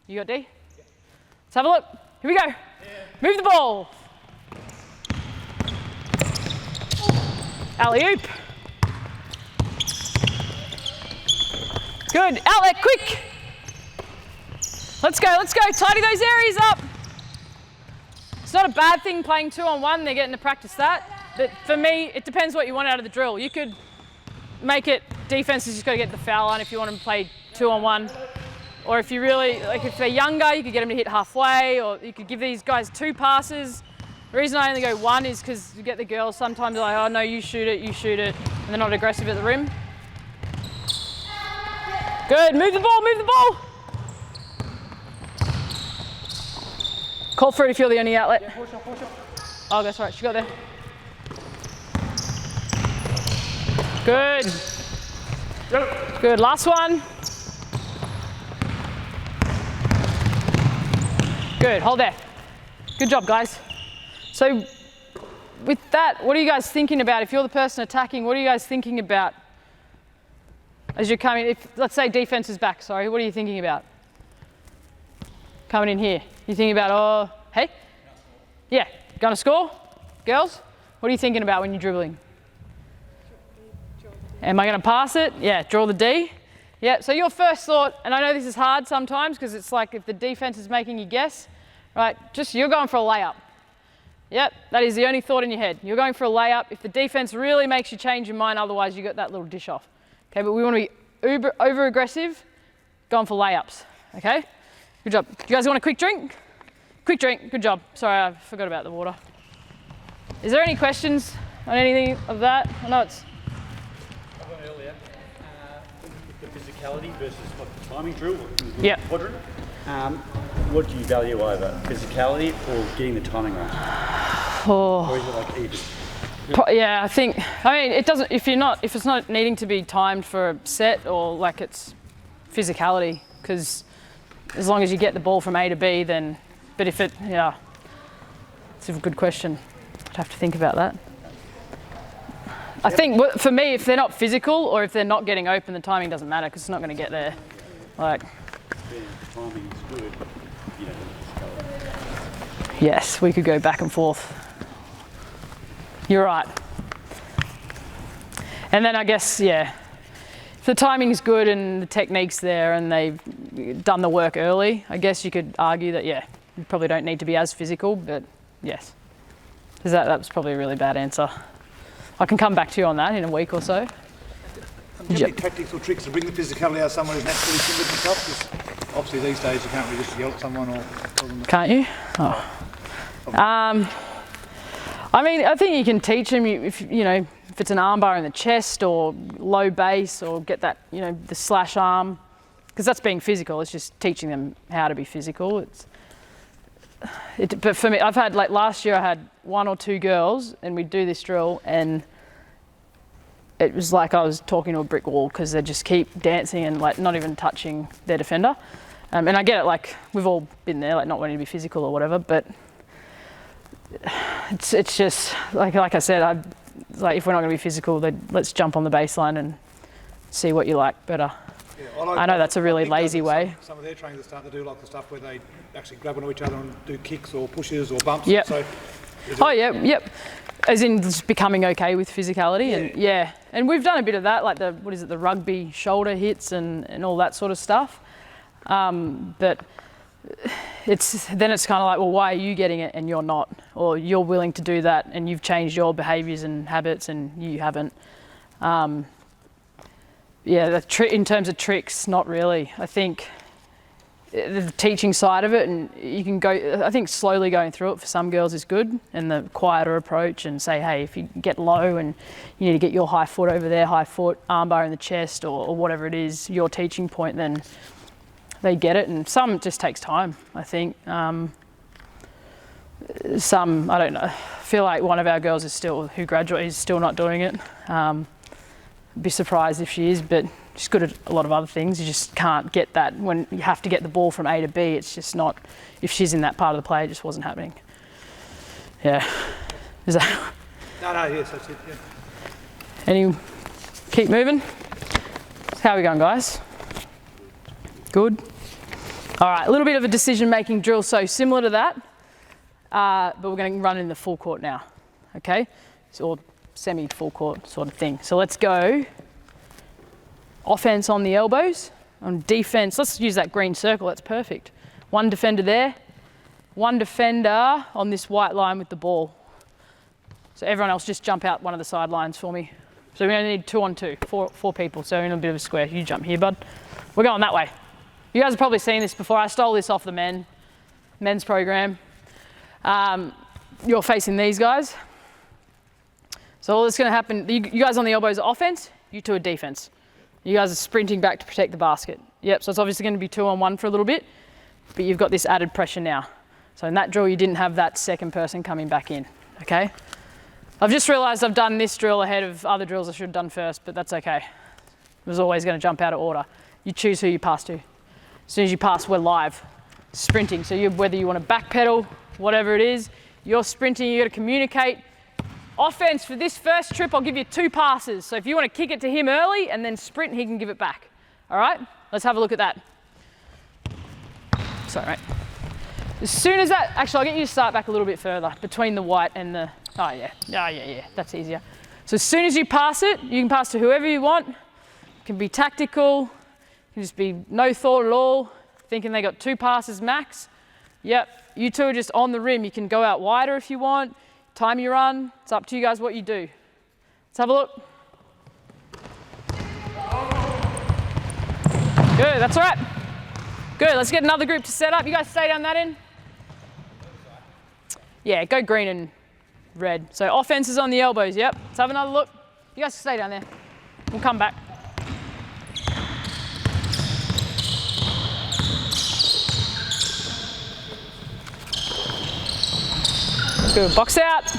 You got D? Yeah. Let's have a look. Here we go. Yeah. Move the ball. Alley-oop. Good, outlet, quick. Let's go, tidy those areas up. It's not a bad thing playing 2-on-1, they're getting to practice that. But for me, it depends what you want out of the drill. You could make it, defense is just got to get the foul line if you want them to play 2-on-1. Or if you really, like if they're younger, you could get them to hit halfway, or you could give these guys 2 passes. The reason I only go 1 is because you get the girls sometimes like, oh no, you shoot it, and they're not aggressive at the rim. Good, move the ball. Call for it if you're the only outlet. Yeah, push up. Oh, that's right, she got there. Good. Good, last one. Good, hold there. Good job, guys. So with that, what are you guys thinking about? If you're the person attacking, what are you guys thinking about as you're coming? If, let's say defense is back, sorry, what are you thinking about? Coming in here. You thinking about, oh, hey? Yeah, gonna score? Girls? What are you thinking about when you're dribbling? Am I gonna pass it? Yeah, draw the D. Yeah, so your first thought, and I know this is hard sometimes because it's like if the defense is making you guess, right, just you're going for a layup. Yep, that is the only thought in your head. You're going for a layup. If the defense really makes you change your mind, otherwise you got that little dish off. Okay, but we want to be over aggressive, going for layups. Okay, good job. You guys want a quick drink? Quick drink, good job. Sorry, I forgot about the water. Is there any questions on anything of that? I know it's... I got earlier, the physicality versus what the timing drill, yeah. Quadrant. What do you value over physicality or getting the timing right? Oh. Or is it like even? Yeah, I mean, it doesn't, if it's not needing to be timed for a set or like it's physicality, because as long as you get the ball from A to B, then, but if it, yeah, it's a good question. I'd have to think about that. I think for me, if they're not physical or if they're not getting open, the timing doesn't matter because it's not going to get there. Like, the timing is good, you know, yes, we could go back and forth. You're right. And then I guess, yeah, if the timing is good and the technique's there and they've done the work early, I guess you could argue that, yeah, you probably don't need to be as physical, but yes. That was probably a really bad answer. I can come back to you on that in a week or so. Do you have any tactics or tricks to bring the physicality out of someone who's naturally timid and tough? Because obviously these days you can't really just yell at someone or tell them. Can't you? Oh. I mean, I think you can teach them. If if it's an arm bar in the chest or low base, or get that, you know, the slash arm, because that's being physical. It's just teaching them how to be physical. But for me, I've had, like last year I had 1 or 2 girls and we'd do this drill and it was like I was talking to a brick wall because they just keep dancing and like not even touching their defender. And I get it, like we've all been there, like not wanting to be physical or whatever, but it's just like I said, like if we're not going to be physical, then let's jump on the baseline and see what you like better. Yeah, I know that's a really lazy way. Some of their trainers are starting to do like the stuff where they actually grab onto each other and do kicks or pushes or bumps. Yep. So, yep. As in just becoming okay with physicality. Yeah. And we've done a bit of that, like the rugby shoulder hits and all that sort of stuff. But it's kind of like, well, why are you getting it and you're not? Or you're willing to do that and you've changed your behaviours and habits and you haven't. In terms of tricks, not really. I think the teaching side of it, and you can go, I think slowly going through it for some girls is good, and the quieter approach and say, hey, if you get low and you need to get your high foot over there, high foot, armbar in the chest or whatever it is, your teaching point, then they get it. And some it just takes time, I think. Some, I don't know, I feel like one of our girls who graduated is still not doing it. Be surprised if she is, but she's good at a lot of other things. You just can't get that when you have to get the ball from A to B. It's just not, if she's in that part of the play, it just wasn't happening. Yeah. Is that? No, yes, that's it, yeah. Keep moving. How are we going, guys? Good. All right, a little bit of a decision-making drill, so similar to that, but we're going to run in the full court now, okay? Or semi-full court sort of thing. So let's go offense on the elbows, on defense. Let's use that green circle, that's perfect. One defender there, one defender on this white line with the ball. So everyone else just jump out one of the sidelines for me. So we're gonna need 2 on 2, four people. So in a bit of a square, you jump here, bud. We're going that way. You guys have probably seen this before. I stole this off the men's program. You're facing these guys. So all that's going to happen, you guys on the elbows are offense, you two are defense. You guys are sprinting back to protect the basket. Yep, so it's obviously going to be 2 on 1 for a little bit, but you've got this added pressure now. So in that drill, you didn't have that second person coming back in, okay? I've just realised I've done this drill ahead of other drills I should have done first, but that's okay. It was always going to jump out of order. You choose who you pass to. As soon as you pass, we're live, sprinting. So whether you want to backpedal, whatever it is, you're sprinting, you got to communicate. Offense, for this first trip, I'll give you 2 passes. So if you want to kick it to him early and then sprint, he can give it back. All right, let's have a look at that. Sorry, mate. As soon as that, actually, I'll get you to start back a little bit further between the white and the, yeah, that's easier. So as soon as you pass it, you can pass to whoever you want. It can be tactical, it can just be no thought at all, thinking they got 2 passes max. Yep, you two are just on the rim. You can go out wider if you want. Time you run, it's up to you guys what you do. Let's have a look. Good, that's all right. Good, let's get another group to set up. You guys stay down that end. Yeah, go green and red. So offense is on the elbows, yep. Let's have another look. You guys stay down there. We'll come back. Good, box out.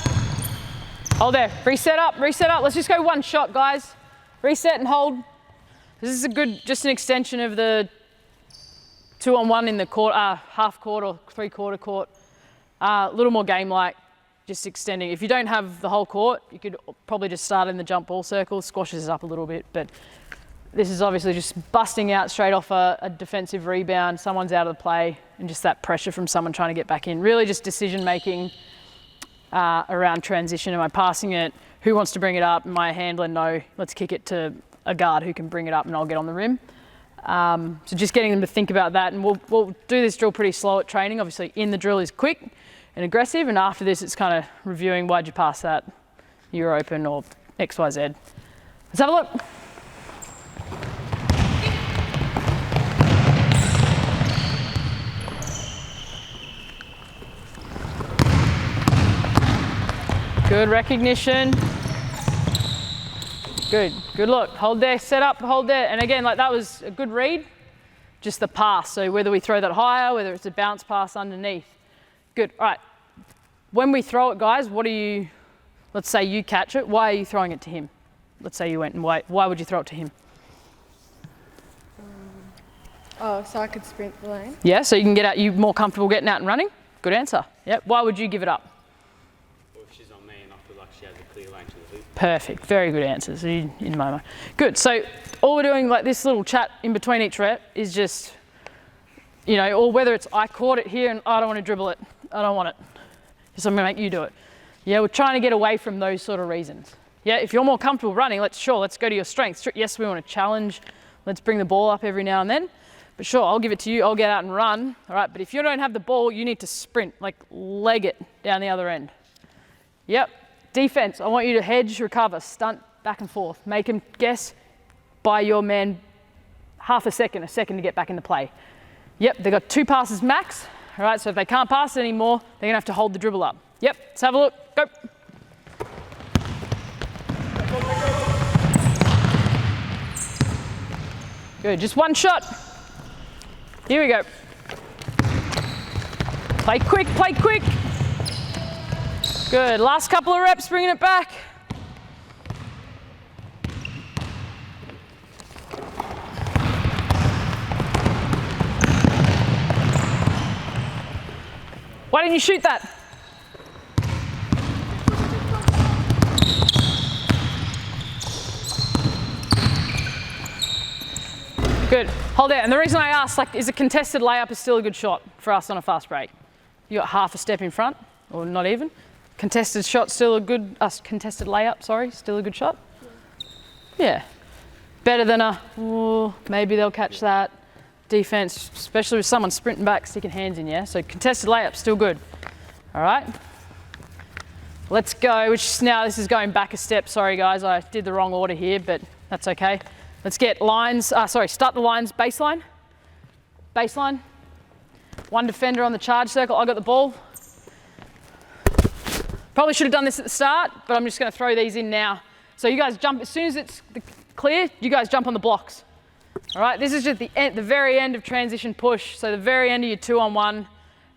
Hold there, reset up. Let's just go 1 shot, guys. Reset and hold. This is just an extension of the 2 on 1 in the court, half court or 3/4 court. A little more game-like, just extending. If you don't have the whole court, you could probably just start in the jump ball circle, squashes it up a little bit, but this is obviously just busting out straight off a defensive rebound, someone's out of the play, and just that pressure from someone trying to get back in. Really just decision-making around transition. Am I passing it? Who wants to bring it up? Am I a handler? No. Let's kick it to a guard who can bring it up and I'll get on the rim. So just getting them to think about that, and we'll do this drill pretty slow at training. Obviously in the drill is quick and aggressive, and after this it's kind of reviewing, why'd you pass that? You're open or X, Y, Z. Let's have a look. Good recognition. Good, good look. Hold there, set up, hold there. And again, like that was a good read, just the pass. So whether we throw that higher, whether it's a bounce pass underneath. Good, all right. When we throw it, guys, what are you, let's say you catch it, why are you throwing it to him? Let's say you went and why would you throw it to him? Oh, so I could sprint the lane? Yeah, so you can get out, you more comfortable getting out and running? Good answer. Yep, why would you give it up? Well, if she's on me and I feel like she has a clear lane to the hoop. Perfect, very good answers in my mind. Good, so all we're doing like this little chat in between each rep is just, you know, or whether it's I caught it here and I don't want to dribble it, I don't want it, so I'm gonna make you do it. Yeah, we're trying to get away from those sort of reasons. Yeah, if you're more comfortable running, let's go to your strengths. Yes, we want to challenge, let's bring the ball up every now and then. But sure, I'll give it to you, I'll get out and run, all right? But if you don't have the ball, you need to sprint, like leg it down the other end. Yep, defense, I want you to hedge, recover, stunt, back and forth. Make him guess, buy your man half a second to get back into play. Yep, they've got 2 passes max, all right? So if they can't pass it anymore, they're gonna have to hold the dribble up. Yep, let's have a look, go. Good, just 1 shot. Here we go. Play quick, play quick. Good, last couple of reps, bringing it back. Why didn't you shoot that? Good, hold there. And the reason I asked, like, is a contested layup is still a good shot for us on a fast break? You got half a step in front, or not even. Contested shot, still a good, contested layup, sorry, still a good shot? Yeah. Better than a, oh, maybe they'll catch that. Defense, especially with someone sprinting back, sticking hands in, yeah? So contested layup, still good. All right. Let's go, which now this is going back a step. Sorry guys, I did the wrong order here, but that's okay. Let's get lines, start the lines, baseline. Baseline. 1 defender on the charge circle, I got the ball. Probably should have done this at the start, but I'm just gonna throw these in now. So you guys jump, as soon as it's clear, you guys jump on the blocks. All right, this is just the very end of transition push. So the very end of your 2-on-1.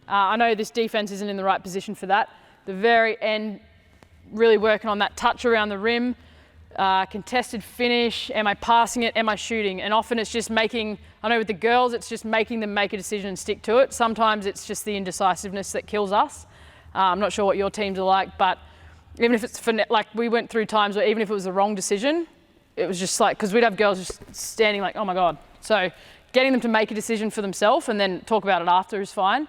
I know this defense isn't in the right position for that. The very end, really working on that touch around the rim. Contested finish, am I passing it, am I shooting? And often it's just making, I know with the girls, it's just making them make a decision and stick to it. Sometimes it's just the indecisiveness that kills us. I'm not sure what your teams are like, but even if it's for, like we went through times where even if it was the wrong decision, it was just like, because we'd have girls just standing like, oh my God. So getting them to make a decision for themselves and then talk about it after is fine,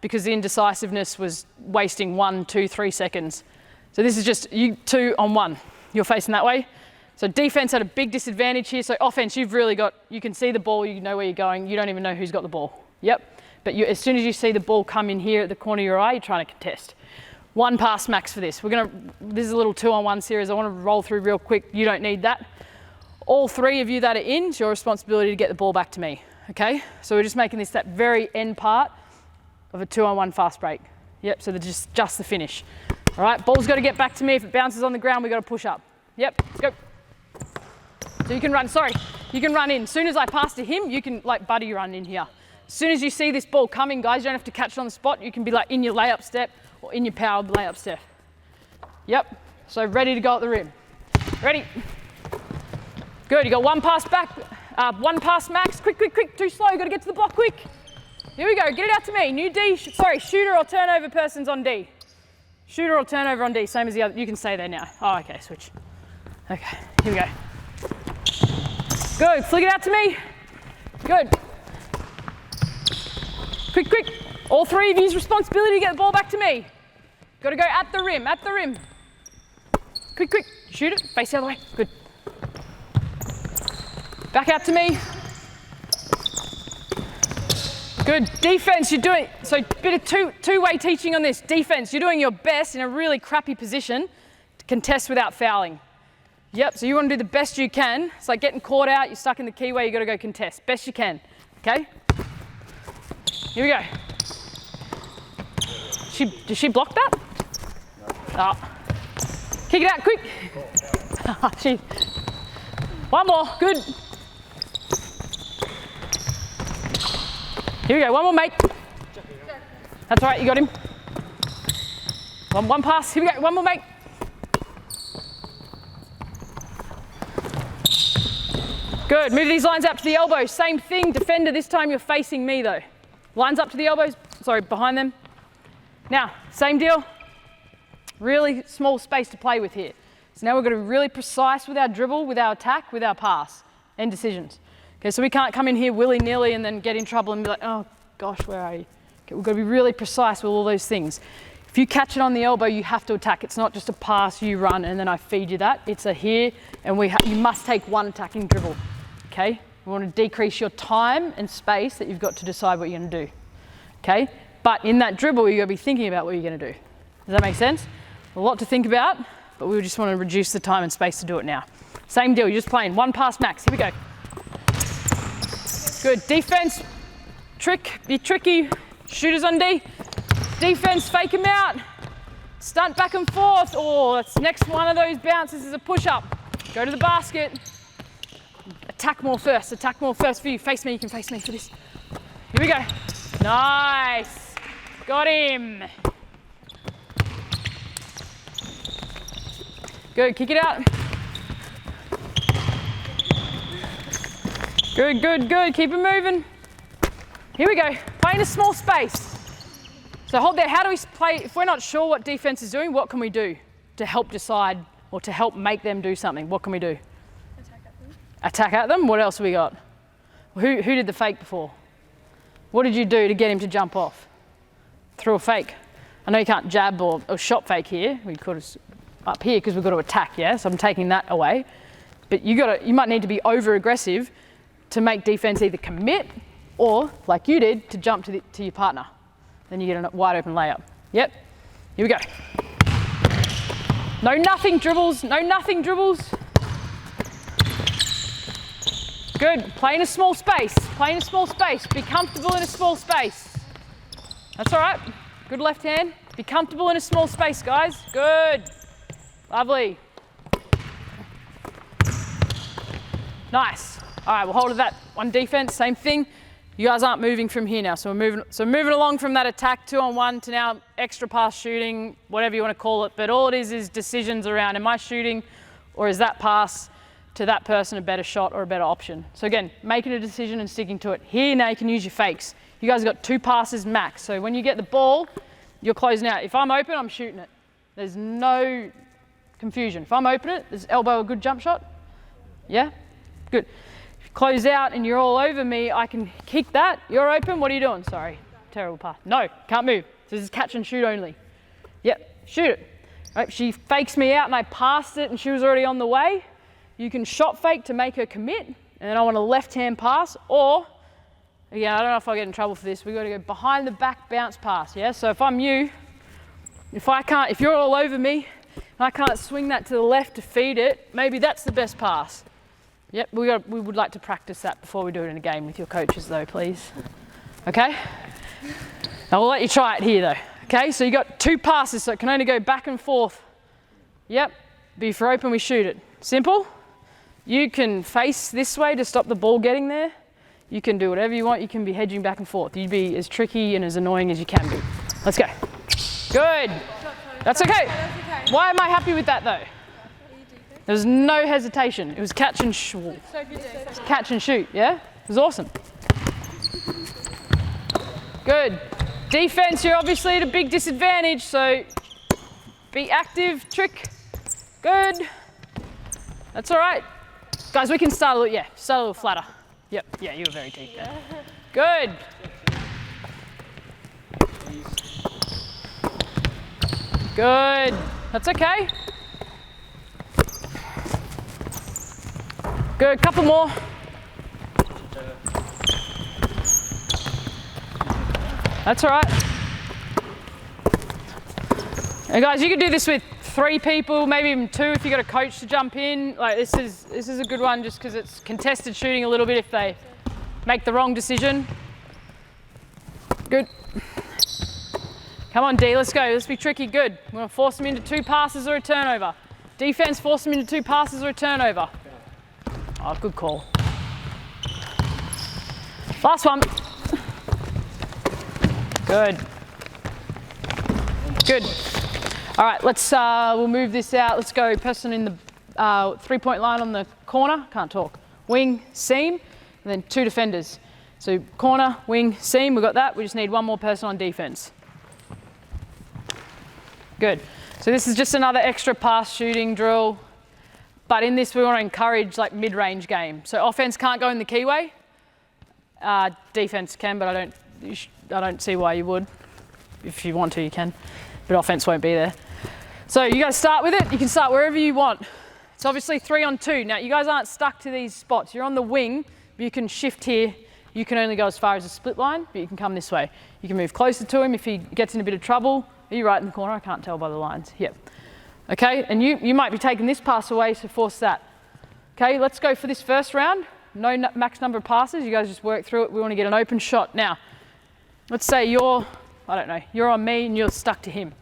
because the indecisiveness was wasting 1, 2, 3 seconds. So this is just you 2-on-1. You're facing that way. So defense had a big disadvantage here. So offense, you've really got, you can see the ball, you know where you're going, you don't even know who's got the ball. Yep. But as soon as you see the ball come in here at the corner of your eye, you're trying to contest. 1 pass max for this. This is a little 2-on-1 series. I want to roll through real quick. You don't need that. All 3 of you that are in, it's your responsibility to get the ball back to me. Okay? So we're just making this that very end part of a 2-on-1 fast break. Yep, so just the finish. All right, ball's got to get back to me. If it bounces on the ground, we've got to push up. Yep, let's go. So you can run, you can run in. As soon as I pass to him, you can like buddy run in here. As soon as you see this ball coming, guys, you don't have to catch it on the spot. You can be like in your layup step or in your power layup step. Yep, so ready to go at the rim. Ready. Good, you got 1 pass back, 1 pass max. Quick, quick, quick, too slow, got to get to the block quick. Here we go, get it out to me. New D, shooter or turnover person's on D. Shooter or turnover on D, same as the other. You can stay there now. Oh, okay, switch. Okay, here we go. Good, flick it out to me. Good. Quick, quick. All 3 of you's responsibility to get the ball back to me. Got to go at the rim, at the rim. Quick, quick. Shoot it, face the other way. Good. Back out to me. Good, defense, you're doing, so bit of two-way teaching on this. Defense, you're doing your best in a really crappy position to contest without fouling. Yep, so you want to do the best you can. It's like getting caught out, you're stuck in the keyway, you got to go contest. Best you can, okay? Here we go. Did she block that? No. Oh. Kick it out, quick. One more, good. Here we go, one more, mate. That's all right, you got him. One pass, here we go, one more, mate. Good, move these lines up to the elbows. Same thing, defender, this time you're facing me though. Lines up to the elbows, sorry, behind them. Now, same deal. Really small space to play with here. So now we're going to be really precise with our dribble, with our attack, with our pass and decisions. Okay, so we can't come in here willy-nilly and then get in trouble and be like, oh gosh, where are you? Okay, we've got to be really precise with all those things. If you catch it on the elbow, you have to attack. It's not just a pass, you run, and then I feed you that. It's a here, and you must take one attacking dribble. Okay? We want to decrease your time and space that you've got to decide what you're going to do. Okay? But in that dribble, you've got to be thinking about what you're going to do. Does that make sense? A lot to think about, but we just want to reduce the time and space to do it now. Same deal, you're just playing one pass max. Here we go. Good. Defense, be tricky. Shooters on D. Defense, fake him out. Stunt back and forth. Oh, that's next one of those bounces is a push-up. Go to the basket. Attack more first for you. Face me, you can face me for this. Here we go. Nice. Got him. Good, kick it out. Good, good, good. Keep it moving. Here we go. Play in a small space. So hold there. How do we play? If we're not sure what defense is doing, what can we do to help decide or to help make them do something? What can we do? Attack at them. Attack at them? What else have we got? Who did the fake before? What did you do to get him to jump off? Threw a fake. I know you can't jab or shot fake here. We could have up here because we've got to attack, yeah? So I'm taking that away. But you might need to be over aggressive to make defense either commit or, like you did, to jump to your partner. Then you get a wide open layup. Yep, here we go. No nothing dribbles, no nothing dribbles. Good, play in a small space, play in a small space. Be comfortable in a small space. That's all right, good left hand. Be comfortable in a small space, guys. Good, lovely. Nice. All right, we'll hold that one defense, same thing. You guys aren't moving from here now, so we're moving along from that attack 2-on-1 to now extra pass shooting, whatever you want to call it. But all it is decisions around, am I shooting or is that pass to that person a better shot or a better option? So again, making a decision and sticking to it. Here now you can use your fakes. You guys have got 2 passes max. So when you get the ball, you're closing out. If I'm open, I'm shooting it. There's no confusion. If I'm open it, is elbow a good jump shot? Yeah? Good. Close out and you're all over me, I can kick that. You're open, what are you doing? Sorry, terrible pass. No, can't move. So this is catch and shoot only. Yep, shoot it. Right, she fakes me out and I passed it and she was already on the way. You can shot fake to make her commit, and then I want a left-hand pass, or, again, I don't know if I'll get in trouble for this, we've got to go behind the back bounce pass, yeah? So if I'm you, if you're all over me, and I can't swing that to the left to feed it, maybe that's the best pass. Yep, we would like to practice that before we do it in a game with your coaches though, please. Okay? Now we'll let you try it here though. Okay, so you got 2 passes, so it can only go back and forth. Yep, but if you're open, we shoot it. Simple. You can face this way to stop the ball getting there. You can do whatever you want. You can be hedging back and forth. You'd be as tricky and as annoying as you can be. Let's go. Good. That's okay. Why am I happy with that though? There was no hesitation. It was catch and shoot. Catch and shoot, yeah? It was awesome. Good. Defense, you're obviously at a big disadvantage, so be active, trick. Good. That's all right. Guys, we can start a little flatter. Yep, yeah, you were very deep there. Good. Good. That's okay. Good, couple more. That's all right. And guys, you can do this with 3 people, maybe even 2 if you got a coach to jump in. Like this is a good one just because it's contested shooting a little bit if they make the wrong decision. Good. Come on, D, let's go. Let's be tricky. Good. We're going to force them into 2 passes or a turnover. Defense, force them into 2 passes or a turnover. Oh, good call. Last one. Good. Good. All right, we'll move this out. Let's go person in the 3-point line on the corner. Can't talk. Wing, seam, and then 2 defenders. So corner, wing, seam, we've got that. We just need 1 more person on defense. Good. So this is just another extra pass shooting drill. But in this, we want to encourage like mid-range game. So offense can't go in the keyway. Defense can, but I don't see why you would. If you want to, you can. But offense won't be there. So you guys start with it. You can start wherever you want. It's obviously 3-on-2. Now, you guys aren't stuck to these spots. You're on the wing, but you can shift here. You can only go as far as a split line, but you can come this way. You can move closer to him if he gets in a bit of trouble. Are you right in the corner? I can't tell by the lines. Yep. Okay, and you might be taking this pass away, so force that. Okay, let's go for this first round. No max number of passes. You guys just work through it. We want to get an open shot. Now, let's say you're on me and you're stuck to him.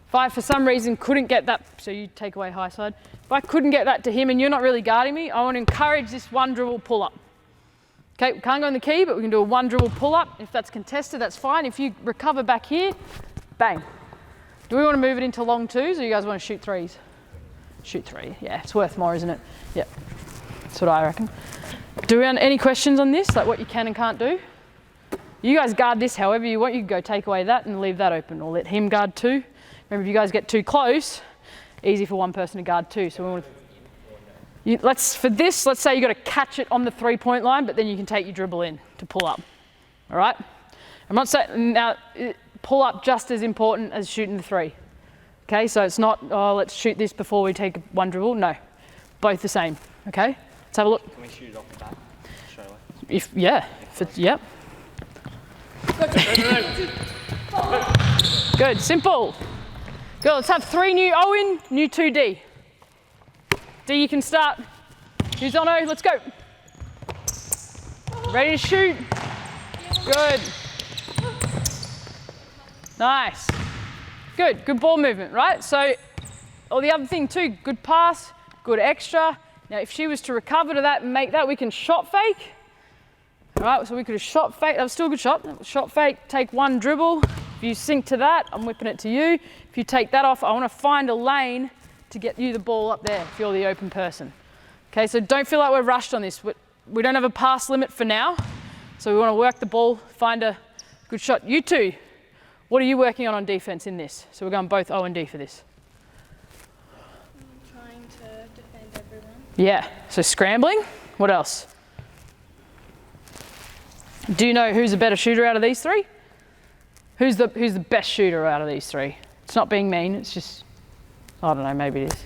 If I, for some reason, couldn't get that, so you take away high side. If I couldn't get that to him and you're not really guarding me, I want to encourage this 1 dribble pull-up. Okay, we can't go in the key, but we can do a 1 dribble pull-up. If that's contested, that's fine. If you recover back here, bang. Do we want to move it into long 2s or you guys want to shoot 3s? Shoot 3, yeah, it's worth more, isn't it? Yeah, that's what I reckon. Do we have any questions on this, like what you can and can't do? You guys guard this however you want. You can go take away that and leave that open, or let him guard 2. Remember, if you guys get too close, easy for 1 person to guard 2. So we want to, let's say you got to catch it on the 3-point line, but then you can take your dribble in to pull up. All right? I'm not saying now. Pull up just as important as shooting the 3. Okay, so it's not, oh, let's shoot this before we take 1 dribble. No, both the same. Okay, let's have a look. Can we shoot it off the bat? Straight away? Yep. Good, simple. Good, let's have 3 new O in, new 2 D. D, you can start. Who's on O? Let's go. Ready to shoot. Good. Nice. Good ball movement, right? So, the other thing too, good pass, good extra. Now, if she was to recover to that and make that, we can shot fake. All right, so we could have shot fake. That was still a good shot. Shot fake, take 1 dribble. If you sink to that, I'm whipping it to you. If you take that off, I want to find a lane to get you the ball up there if you're the open person. Okay, so don't feel like we're rushed on this. We don't have a pass limit for now. So we want to work the ball, find a good shot. You two. What are you working on defense in this? So we're going both O and D for this. Trying to defend everyone. Yeah, so scrambling. What else? Do you know who's a better shooter out of these 3? Who's the best shooter out of these 3? It's not being mean, it's just, I don't know, maybe it is.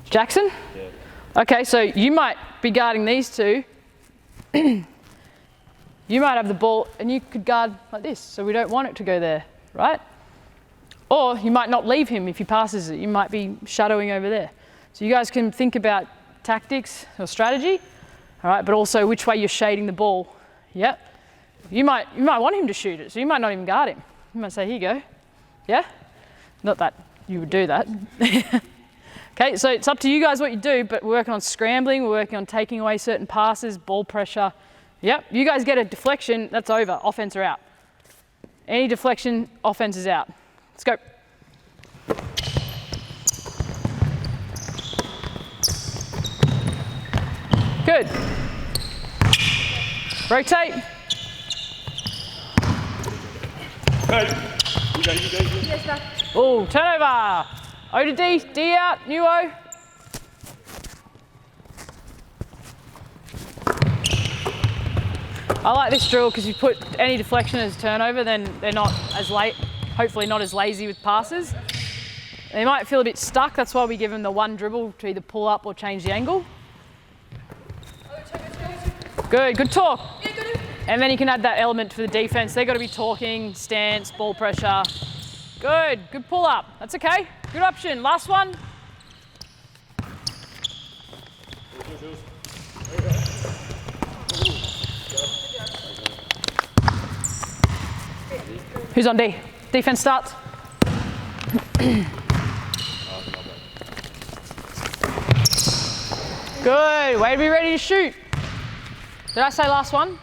Jackson? Yeah. Okay, so you might be guarding these 2. You might have the ball and you could guard like this, so we don't want it to go there, right? Or you might not leave him if he passes it. You might be shadowing over there. So you guys can think about tactics or strategy, all right, but also which way you're shading the ball. Yep. You might want him to shoot it, so you might not even guard him. You might say, here you go. Yeah? Not that you would do that. Okay, so it's up to you guys what you do, but we're working on scrambling, we're working on taking away certain passes, ball pressure. Yep, you guys get a deflection, that's over, offense are out. Any deflection, offense is out. Let's go. Good. Rotate. Yes, sir. Oh, turnover. O to D, D out, new O. I like this drill because you put any deflection as turnover, then they're not as late, hopefully not as lazy with passes. They might feel a bit stuck, that's why we give them the 1 dribble to either pull up or change the angle. Good talk. And then you can add that element for the defense. They've got to be talking, stance, ball pressure. Good pull up. That's okay. Good option. Last one. Who's on D? Defense starts. Good. Good, way to be ready to shoot. Did I say last one?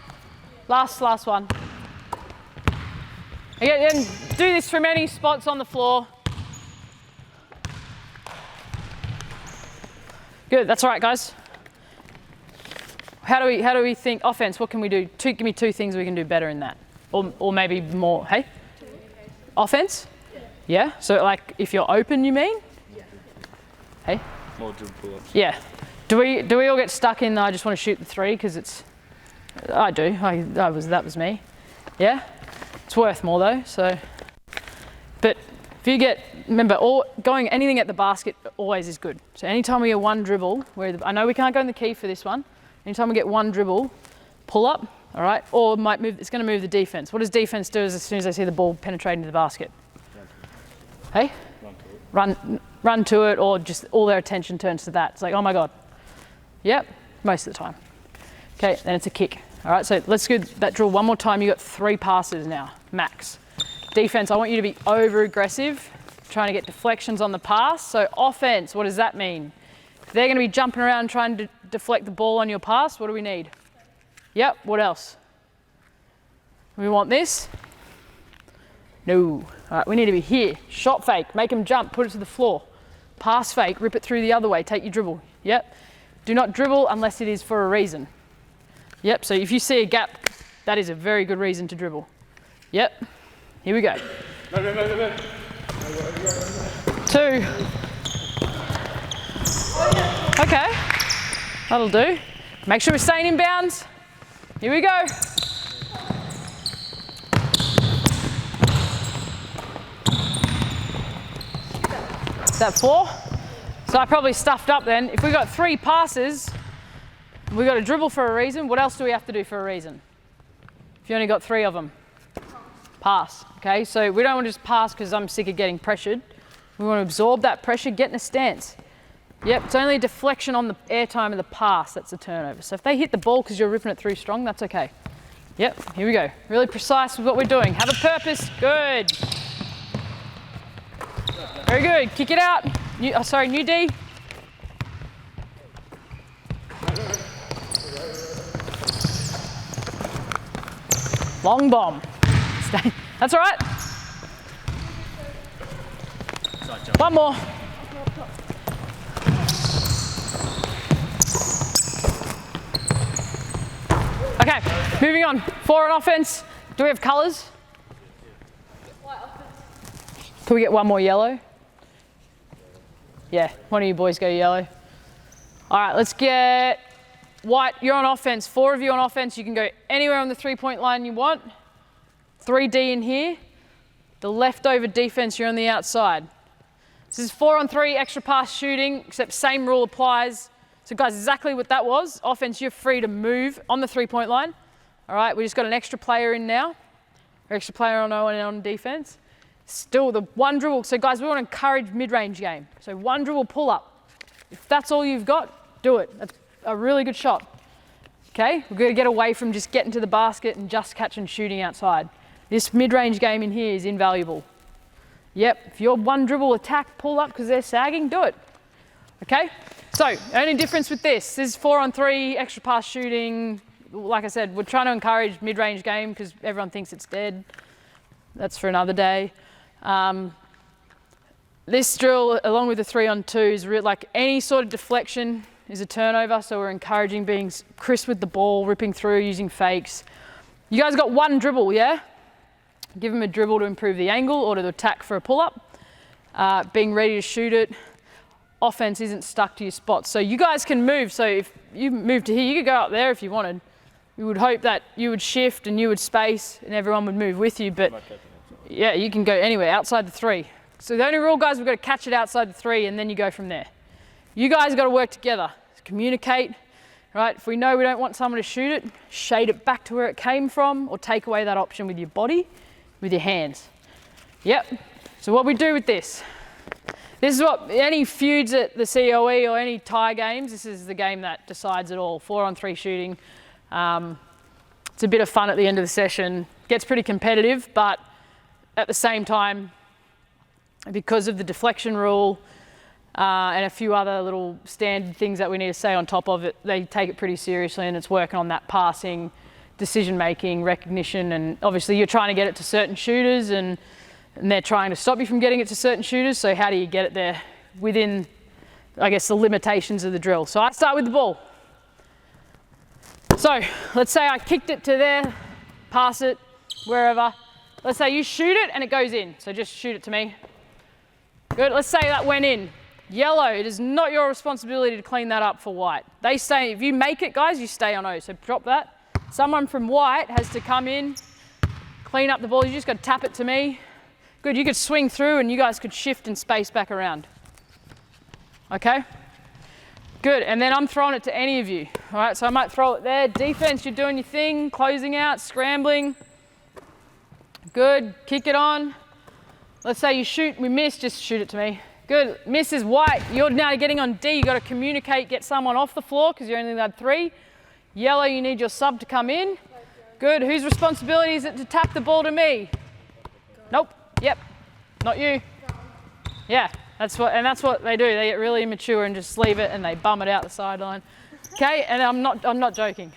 Last one. Again, do this from any spots on the floor. Good, that's all right, guys. How do we think offense? What can we do? Give me 2 things we can do better in that, or maybe more. Hey, offense. Yeah. So like, if you're open, you mean? Yeah. Hey. More dribble pull-ups. Yeah. Do we all get stuck in? I just want to shoot the 3 because it's. I do. That was me. Yeah. It's worth more though. So. But if you remember, going anything at the basket always is good. So anytime we get 1 dribble, I know we can't go in the key for this one. Anytime we get 1 dribble, pull up, all right? Or it's going to move the defense. What does defense do as soon as they see the ball penetrate into the basket? Hey? Run to it, or just all their attention turns to that. It's like, oh my God. Yep, most of the time. Okay, then it's a kick. All right, so let's do that drill one more time. You got 3 passes now, max. Defense, I want you to be over aggressive, trying to get deflections on the pass. So offense, what does that mean? If they're going to be jumping around trying to deflect the ball on your pass, what do we need? Yep, what else? We want this? No. All right, we need to be here. Shot fake, make them jump, put it to the floor. Pass fake, rip it through the other way, take your dribble. Yep. Do not dribble unless it is for a reason. Yep, so if you see a gap, that is a very good reason to dribble. Yep. Here we go. 2. Okay, that'll do. Make sure we're staying in bounds. Here we go. Is that 4? So I probably stuffed up then. If we got 3 passes, we got to dribble for a reason. What else do we have to do for a reason? If you only got 3 of them. Pass, okay? So we don't want to just pass because I'm sick of getting pressured. We want to absorb that pressure, get in a stance. Yep, it's only a deflection on the airtime of the pass that's a turnover. So if they hit the ball because you're ripping it through strong, that's okay. Yep, here we go. Really precise with what we're doing. Have a purpose, good. Very good, kick it out. New D. Long bomb. Stay. That's all right. One more. Okay, moving on. 4 on offense. Do we have colours? Can we get 1 more yellow? Yeah, one of you boys go yellow. All right, let's get white. You're on offense. 4 of you on offense. You can go anywhere on the 3-point line you want. 3D in here. The leftover defense, you're on the outside. This is 4 on 3 extra pass shooting, except same rule applies. So guys, exactly what that was. Offense, you're free to move on the 3-point line. All right, we just got an extra player in now. Extra player on defense. Still the 1 dribble. So guys, we want to encourage mid-range game. So 1 dribble pull up. If that's all you've got, do it. That's a really good shot. Okay, we're going to get away from just getting to the basket and just catching shooting outside. This mid-range game in here is invaluable. Yep, if you're 1 dribble attack, pull up because they're sagging, do it. Okay, so only difference with this is 4 on 3, extra pass shooting. Like I said, we're trying to encourage mid-range game because everyone thinks it's dead. That's for another day. This drill, along with the 3 on 2, is like any sort of deflection is a turnover. So we're encouraging being crisp with the ball, ripping through, using fakes. You guys got 1 dribble, yeah? Give them a dribble to improve the angle or to attack for a pull-up. Being ready to shoot it. Offense isn't stuck to your spots. So you guys can move. So if you move to here, you could go up there if you wanted. We would hope that you would shift and you would space and everyone would move with you. But yeah, you can go anywhere outside the 3. So the only rule, guys, we've got to catch it outside the 3 and then you go from there. You guys got to work together, communicate, right? If we know we don't want someone to shoot it, shade it back to where it came from or take away that option with your body, with your hands. Yep. So what we do with this is what any feuds at the COE or any tie games, this is the game that decides it all. 4 on 3 shooting. It's a bit of fun at the end of the session. Gets pretty competitive, but at the same time, because of the deflection rule, and a few other little standard things that we need to say on top of it. They take it pretty seriously, and it's working on that passing, decision making, recognition, and obviously you're trying to get it to certain shooters and they're trying to stop you from getting it to certain shooters. So how do you get it there within, I guess, the limitations of the drill? So I start with the ball. So let's say I kicked it to there, pass it, wherever. Let's say you shoot it and it goes in. So just shoot it to me. Good, let's say that went in. Yellow, it is not your responsibility to clean that up for white. They stay, if you make it guys, you stay on O, so drop that. Someone from white has to come in, clean up the ball. You just got to tap it to me. Good, you could swing through and you guys could shift and space back around. Okay? Good, and then I'm throwing it to any of you. All right, so I might throw it there. Defense, you're doing your thing, closing out, scrambling. Good, kick it on. Let's say you shoot, we miss, just shoot it to me. Good, miss is white. You're now getting on D. You got to communicate, get someone off the floor because you're only allowed 3. Yellow, you need your sub to come in. Good, whose responsibility is it to tap the ball to me? Nope, yep, not you. Yeah, that's what they do. They get really immature and just leave it and they bum it out the sideline. Okay, and I'm not joking.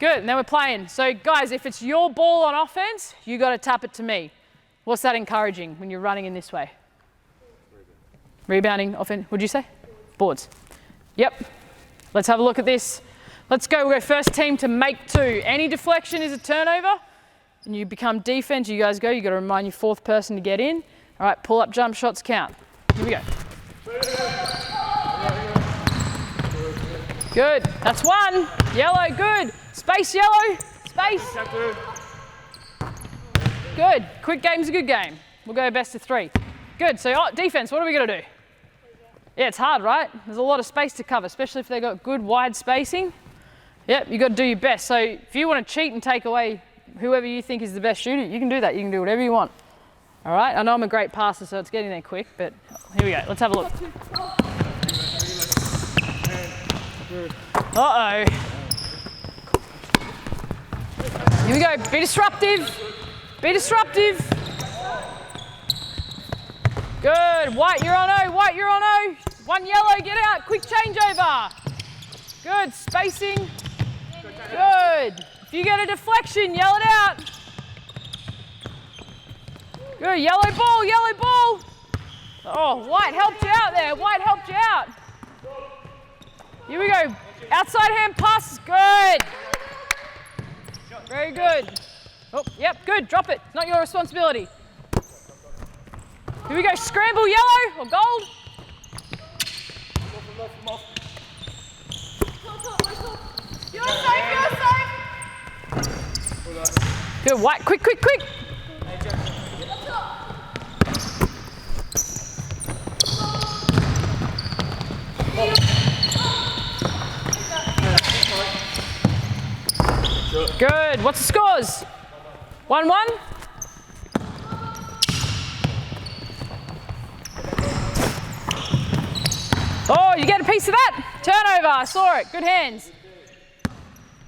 Good, and then we're playing. So guys, if it's your ball on offense, you got to tap it to me. What's that encouraging when you're running in this way? Rebounding, offense, what'd you say? Boards. Yep, let's have a look at this. Let's go, we'll go first team to make 2. Any deflection is a turnover, and you become defense, you guys go, you got to remind your 4th person to get in. All right, pull up jump shots count. Here we go. Good, that's 1. Yellow, good. Space, yellow, space. Good, quick game's a good game. We'll go best of 3. Good, so defense, what are we gonna do? Yeah, it's hard, right? There's a lot of space to cover, especially if they've got good wide spacing. Yep, you got to do your best. So if you want to cheat and take away whoever you think is the best shooter, you can do that. You can do whatever you want. All right, I know I'm a great passer, so it's getting there quick, but here we go. Let's have a look. Uh-oh. Here we go, be disruptive. Be disruptive. Good, white, you're on O, white, you're on O. 1 yellow, get out, quick changeover. Good, spacing. Good. If you get a deflection, yell it out. Good, yellow ball, yellow ball. Oh, white helped you out there, white helped you out. Here we go, outside hand pass, good. Very good. Oh, yep, good, drop it, not your responsibility. Here we go, scramble yellow or gold. You're safe, you're safe. Good, white, quick, quick, quick. Good, what's the scores? 1-1? Oh, you get a piece of that? Turnover, I saw it, good hands.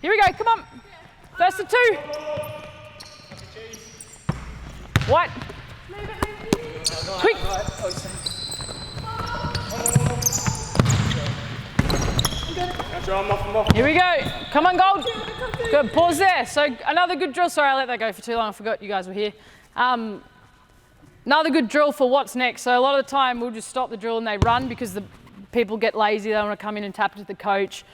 Here we go, come on. First of 2. White. Quick. Here we go. Come on, gold. Good, pause there. So another good drill. Sorry, I let that go for too long. I forgot you guys were here. Another good drill for what's next. So a lot of the time we'll just stop the drill and they run because the people get lazy. They want to come in and tap it to the coach.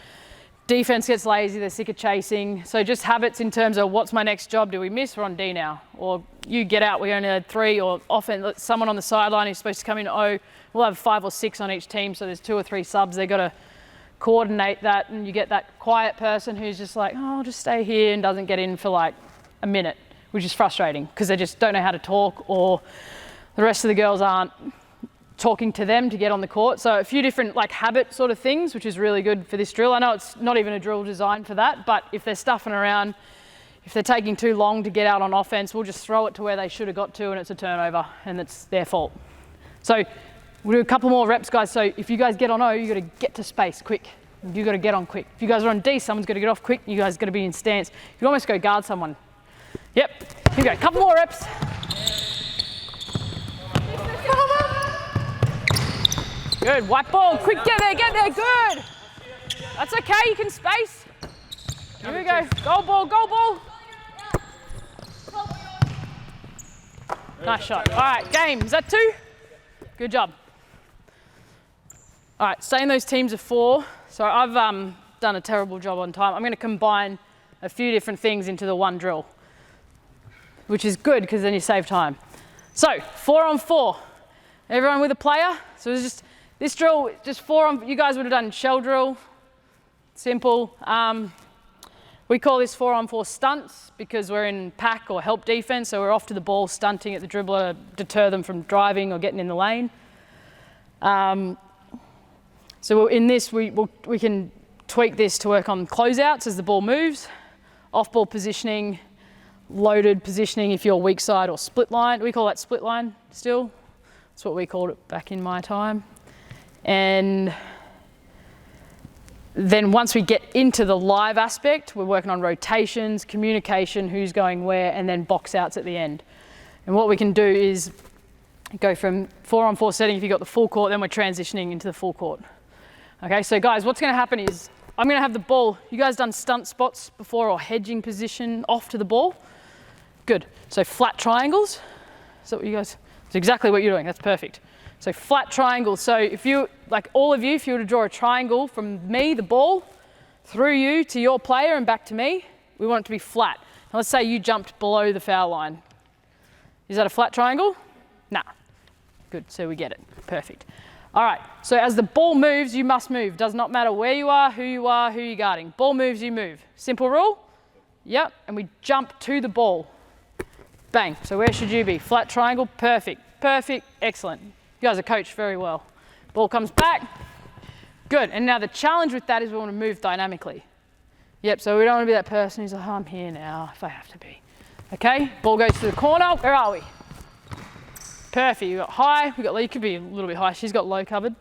Defense gets lazy. They're sick of chasing. So just habits in terms of what's my next job? Do we miss? We're on D now. Or you get out. We only had 3. Or often someone on the sideline who's supposed to come in O. We'll have 5 or 6 on each team. So there's 2 or 3 subs. They've got to coordinate that, and you get that quiet person who's just like, oh, I'll just stay here, and doesn't get in for like a minute, which is frustrating because they just don't know how to talk, or the rest of the girls aren't talking to them to get on the court. So a few different like habit sort of things, which is really good for this drill. I know it's not even a drill designed for that, but if they're stuffing around, if they're taking too long to get out on offense, we'll just throw it to where they should have got to, and it's a turnover, and it's their fault. So we'll do a couple more reps, guys. So if you guys get on O, you got to get to space quick. You got to get on quick. If you guys are on D, someone's got to get off quick. You guys got to be in stance. You can almost go guard someone. Yep. Here we go. Couple more reps. Good, white ball, quick, get there, good. That's okay, you can space. Here we go, goal ball. Nice shot. All right, game, is that 2? Good job. All right, stay in those teams of 4. So I've done a terrible job on time. I'm gonna combine a few different things into the one drill, which is good because then you save time. So 4 on 4. Everyone with a player? So it's just, this drill, just 4 on, you guys would have done shell drill, simple. We call this 4 on 4 stunts because we're in pack or help defense, so we're off to the ball, stunting at the dribbler to deter them from driving or getting in the lane. So in this, we can tweak this to work on closeouts as the ball moves, off-ball positioning, loaded positioning if you're weak side or split line. We call that split line still. That's what we called it back in my time. And then once we get into the live aspect, we're working on rotations, communication, who's going where, and then box outs at the end. And what we can do is go from 4 on 4 setting if you've got the full court, then we're transitioning into the full court. Okay, so guys, what's gonna happen is I'm gonna have the ball, you guys done stunt spots before or hedging position off to the ball? Good, so flat triangles. Is that what you guys, that's exactly what you're doing, that's perfect. So flat triangles, so if you, like all of you, if you were to draw a triangle from me, the ball, through you to your player and back to me, we want it to be flat. Now let's say you jumped below the foul line. Is that a flat triangle? Nah. Good, so we get it, perfect. All right, so as the ball moves, you must move. Does not matter where you are, who you're guarding. Ball moves, you move. Simple rule? Yep, and we jump to the ball. Bang, so where should you be? Flat triangle, perfect, excellent. You guys are coached very well. Ball comes back, good. And now the challenge with that is we want to move dynamically. Yep, so we don't want to be that person who's like, oh, I'm here now if I have to be. Okay, ball goes to the corner, where are we? Perfect, you got high, we got low, you could be a little bit high, she's got low covered.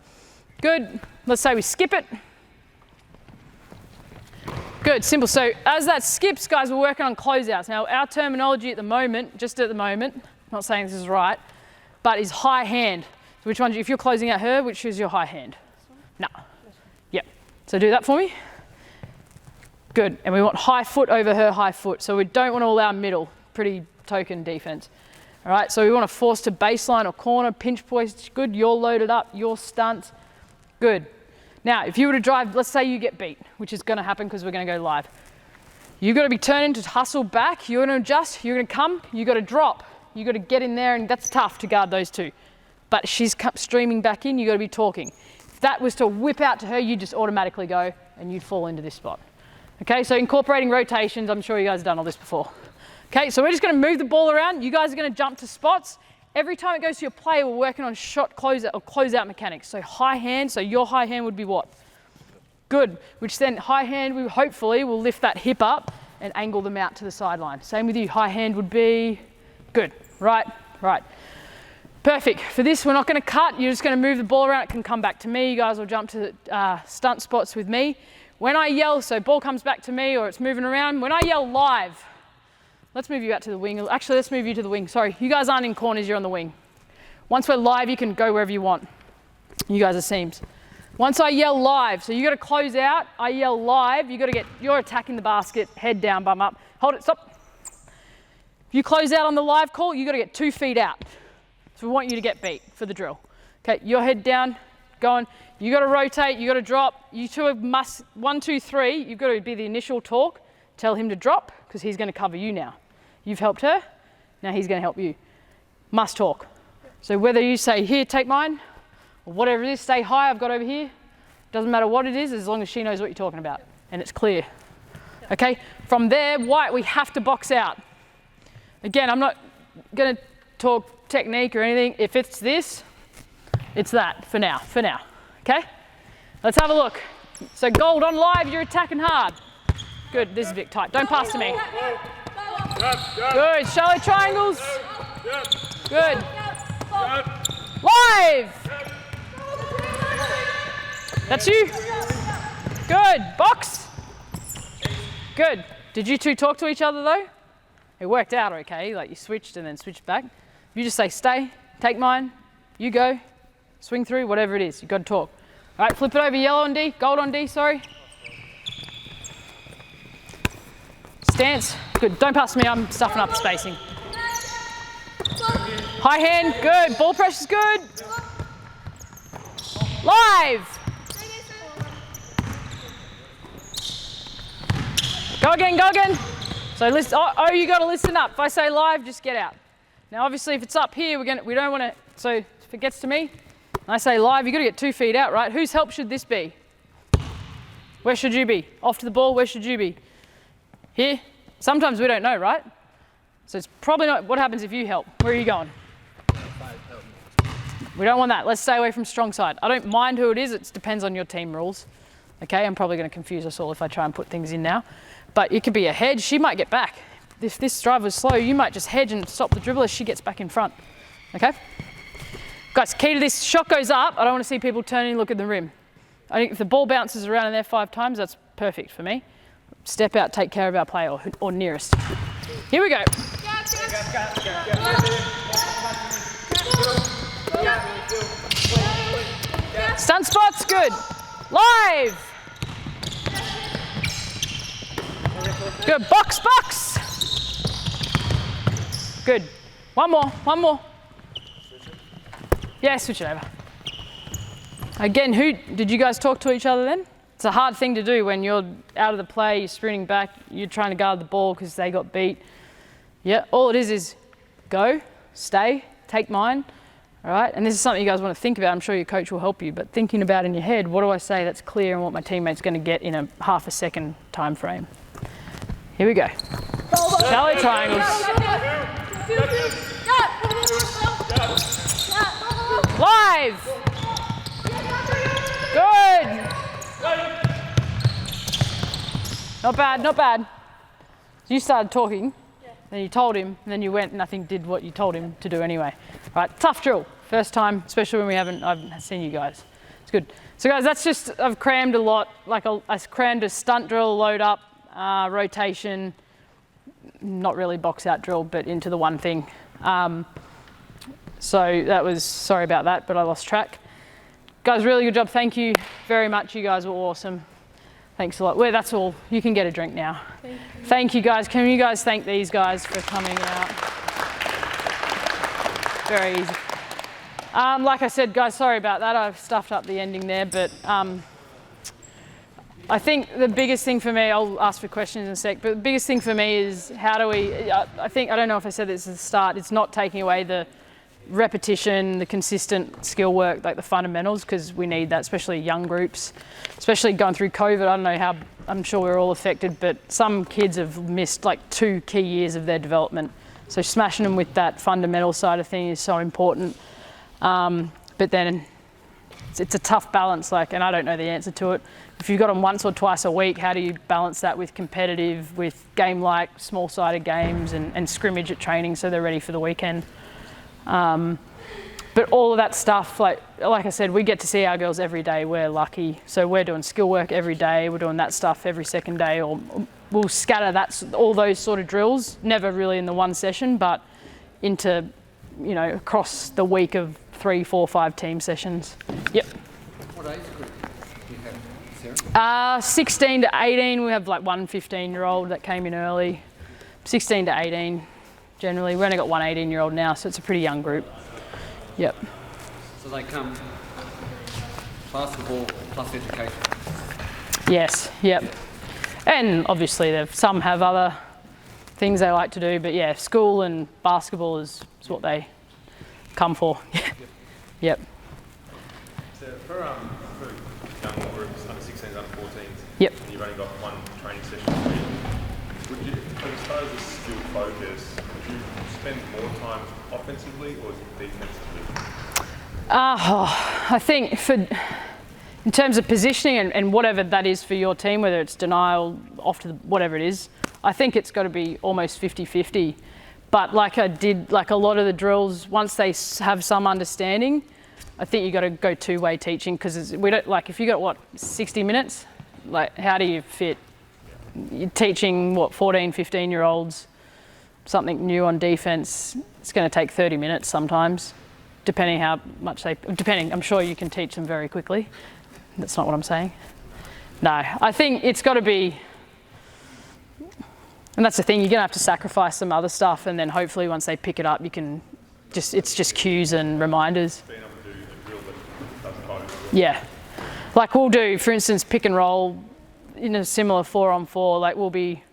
Good, let's say we skip it. Good, simple. So as that skips, guys, we're working on closeouts. Now our terminology at the moment, just at the moment, not saying this is right, but is high hand. So which one, if you're closing out her, which is your high hand? No. Yep, so do that for me. Good, and we want high foot over her high foot. So we don't want to allow middle, pretty token defense. All right, so we want to force to baseline or corner, pinch points, good, you're loaded up, you're stunt, good. Now, if you were to drive, let's say you get beat, which is going to happen because we're going to go live. You've got to be turning to hustle back, you're going to adjust, you're going to come, you've got to drop, you've got to get in there, and that's tough to guard those two. But she's streaming back in, you've got to be talking. If that was to whip out to her, you'd just automatically go and you'd fall into this spot. Okay, so incorporating rotations, I'm sure you guys have done all this before. Okay, so we're just going to move the ball around. You guys are going to jump to spots. Every time it goes to your player, we're working on shot closeout or closeout mechanics. So high hand, so your high hand would be what? Good, which then high hand, we hopefully will lift that hip up and angle them out to the sideline. Same with you, high hand would be good, right. Perfect, for this we're not going to cut, you're just going to move the ball around, it can come back to me. You guys will jump to stunt spots with me. When I yell, so ball comes back to me or it's moving around, when I yell live, let's move you out to the wing. Actually, let's move you to the wing. Sorry, you guys aren't in corners, you're on the wing. Once we're live, you can go wherever you want. You guys are seams. Once I yell live, so you got to close out, I yell live, you got to get, you're attacking the basket, head down, bum up. Hold it, stop. If you close out on the live call, you got to get 2 feet out. So we want you to get beat for the drill. Okay, your head down, going. You got to rotate, you got to drop. You two must, 1, 2, 3, you've got to be the initial talk. Tell him to drop, because he's going to cover you now. You've helped her, now he's going to help you. Must talk. So whether you say, here, take mine, or whatever it is, stay high, I've got over here. Doesn't matter what it is, as long as she knows what you're talking about, and it's clear. Okay, from there, white, we have to box out. Again, I'm not going to talk technique or anything. If it's this, it's that for now, okay? Let's have a look. So gold on live, you're attacking hard. Good, this is a bit tight. Don't pass to me. Good, shallow triangles. Good. Live. That's you. Good, box. Good. Did you two talk to each other though? It worked out okay, like you switched and then switched back. You just say stay, take mine, you go, swing through, whatever it is. You've got to talk. All right, flip it over, yellow on D, gold on D, sorry. Stance, good. Don't pass me, I'm stuffing up the spacing. High hand, good. Ball pressure's good. Live. Go again, go again. So listen, oh, you got to listen up. If I say live, just get out. Now obviously if it's up here, we don't want to, so if it gets to me, and I say live, you've got to get 2 feet out, right? Whose help should this be? Where should you be? Off to the ball, where should you be? Here? Sometimes we don't know, right? So it's probably not, what happens if you help? Where are you going? We don't want that. Let's stay away from strong side. I don't mind who it is, it depends on your team rules. Okay, I'm probably going to confuse us all if I try and put things in now. But it could be a hedge, she might get back. If this drive was slow, you might just hedge and stop the dribbler, she gets back in front. Okay? Guys, key to this, shot goes up, I don't want to see people turn and look at the rim. I think if the ball bounces around in there 5 times, that's perfect for me. Step out, take care of our play or nearest. Here we go. Stunt spots, good. Live. Good, box, box. Good. One more. Yeah, switch it over. Again, did you guys talk to each other then? It's a hard thing to do when you're out of the play, you're sprinting back, you're trying to guard the ball because they got beat. Yeah, all it is go, stay, take mine, all right? And this is something you guys want to think about. I'm sure your coach will help you, but thinking about in your head, what do I say that's clear and what my teammate's going to get in a half a second time frame. Here we go. Shallow triangles. Live. Good. Not bad, not bad. So you started talking, then you told him, and then you went and nothing did what you told him to do anyway. Right, tough drill. First time, especially when I've seen you guys. It's good. So guys, that's just, I've crammed a lot. I crammed a stunt drill, load up, rotation, not really box out drill, but into the one thing. So that was, sorry about that, but I lost track. Guys, really good job. Thank you very much. You guys were awesome. Thanks a lot. Well, that's all. You can get a drink now. Thank you guys. Can you guys thank these guys for coming out? Very easy. Like I said, guys, sorry about that. I've stuffed up the ending there, but I think the biggest thing for me, I'll ask for questions in a sec, but the biggest thing for me is how do we, I don't know if I said this at the start, it's not taking away the repetition, the consistent skill work, like the fundamentals, because we need that, especially young groups, especially going through COVID. I don't know how, I'm sure we're all affected, but some kids have missed like 2 key years of their development. So smashing them with that fundamental side of things is so important. But then it's a tough balance, and I don't know the answer to it. If you've got them once or twice a week, how do you balance that with competitive, with game-like, small-sided games and scrimmage at training so they're ready for the weekend? But all of that stuff, like I said, we get to see our girls every day. We're lucky. So we're doing skill work every day. We're doing that stuff every second day, or we'll scatter all those sort of drills, never really in the one session, but into, across the week of 3, 4, 5 team sessions. Yep. What age group do you have, Sarah? 16 to 18. We have like one 15-year-old that came in early. 16 to 18, generally. We've only got one 18-year-old now, so it's a pretty young group. Yep. So they come basketball plus education? Yes, yep. And obviously some have other things they like to do, but yeah, school and basketball is what they come for. Yep. So for young groups, under 16s, under 14s, yep. And you've only got one training session a week, would you, as far as the skill focus, would you spend more time offensively or defensively? I think in terms of positioning and whatever that is for your team, whether it's denial, off to whatever it is, I think it's got to be almost 50-50. But like a lot of the drills, once they have some understanding, I think you got to go two-way teaching, because we don't, if you got 60 minutes, how do you fit? You're teaching 14, 15-year-olds something new on defense. It's going to take 30 minutes sometimes. depending how much I'm sure you can teach them very quickly. That's not what I'm saying. No, I think it's got to be, and that's the thing, you're going to have to sacrifice some other stuff, and then hopefully once they pick it up, you can it's just cues and reminders. Being able to do a drill that does code. Yeah. Like we'll do, for instance, pick and roll in a similar 4-on-4, like we'll be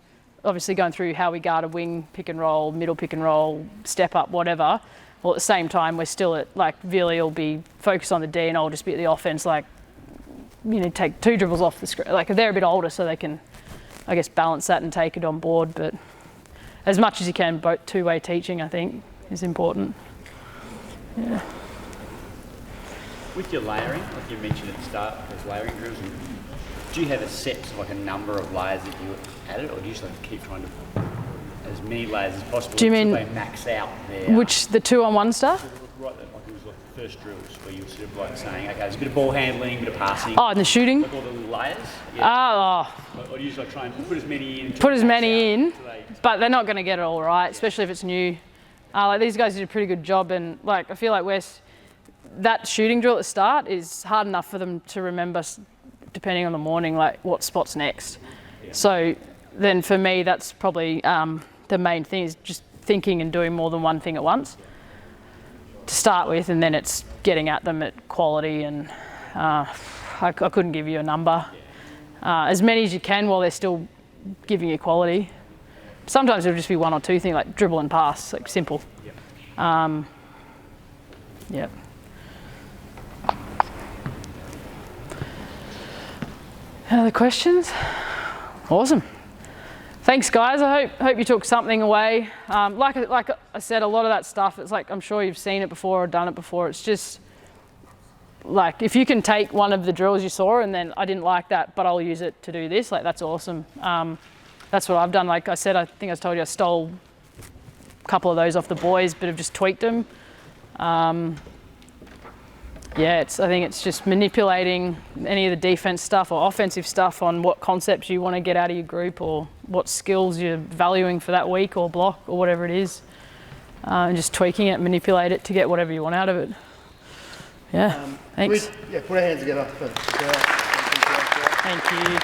obviously going through how we guard a wing pick and roll, middle pick and roll, step up, whatever. Well, at the same time, we're still at, like, Villy will be focused on the D and I'll just be at the offense, like, you know, take 2 dribbles off the screen. Like, they're a bit older, so they can, I guess, balance that and take it on board. But as much as you can, both two-way teaching, I think, is important. Yeah. With your layering, like you mentioned at the start, those layering drills, do you have a set, like a number of layers that you added, or do you just like keep trying to as many layers as possible Do you until mean they max out their... Which, the 2-on-1 stuff? Right, like it was like the first drills where you were sort of like saying, okay, there's a bit of ball handling, a bit of passing. Oh, and the shooting? Like all the little layers? Yeah. Or do you just like try and put as many in? Put as many in, but they're not going to get it all right, especially if it's new. Like these guys did a pretty good job, and like I feel like that shooting drill at the start is hard enough for them to remember, depending on the morning, like what spot's next. Yeah. So then for me, that's probably the main thing, is just thinking and doing more than one thing at once to start with, and then it's getting at them at quality. And I couldn't give you a number. As many as you can while they're still giving you quality. Sometimes it'll just be 1 or 2 things, like dribble and pass, like simple. Yep. Any other questions? Awesome. Thanks, guys. I hope you took something away. Like I said, a lot of that stuff, it's like, I'm sure you've seen it before or done it before. It's just like, if you can take one of the drills you saw and then I didn't like that, but I'll use it to do this, like that's awesome. That's what I've done. Like I said, I think I told you I stole a couple of those off the boys, but have just tweaked them. Yeah, I think it's just manipulating any of the defense stuff or offensive stuff on what concepts you want to get out of your group or what skills you're valuing for that week or block or whatever it is, and just tweaking it, manipulate it to get whatever you want out of it. Yeah, thanks. Put our hands together. Thank you.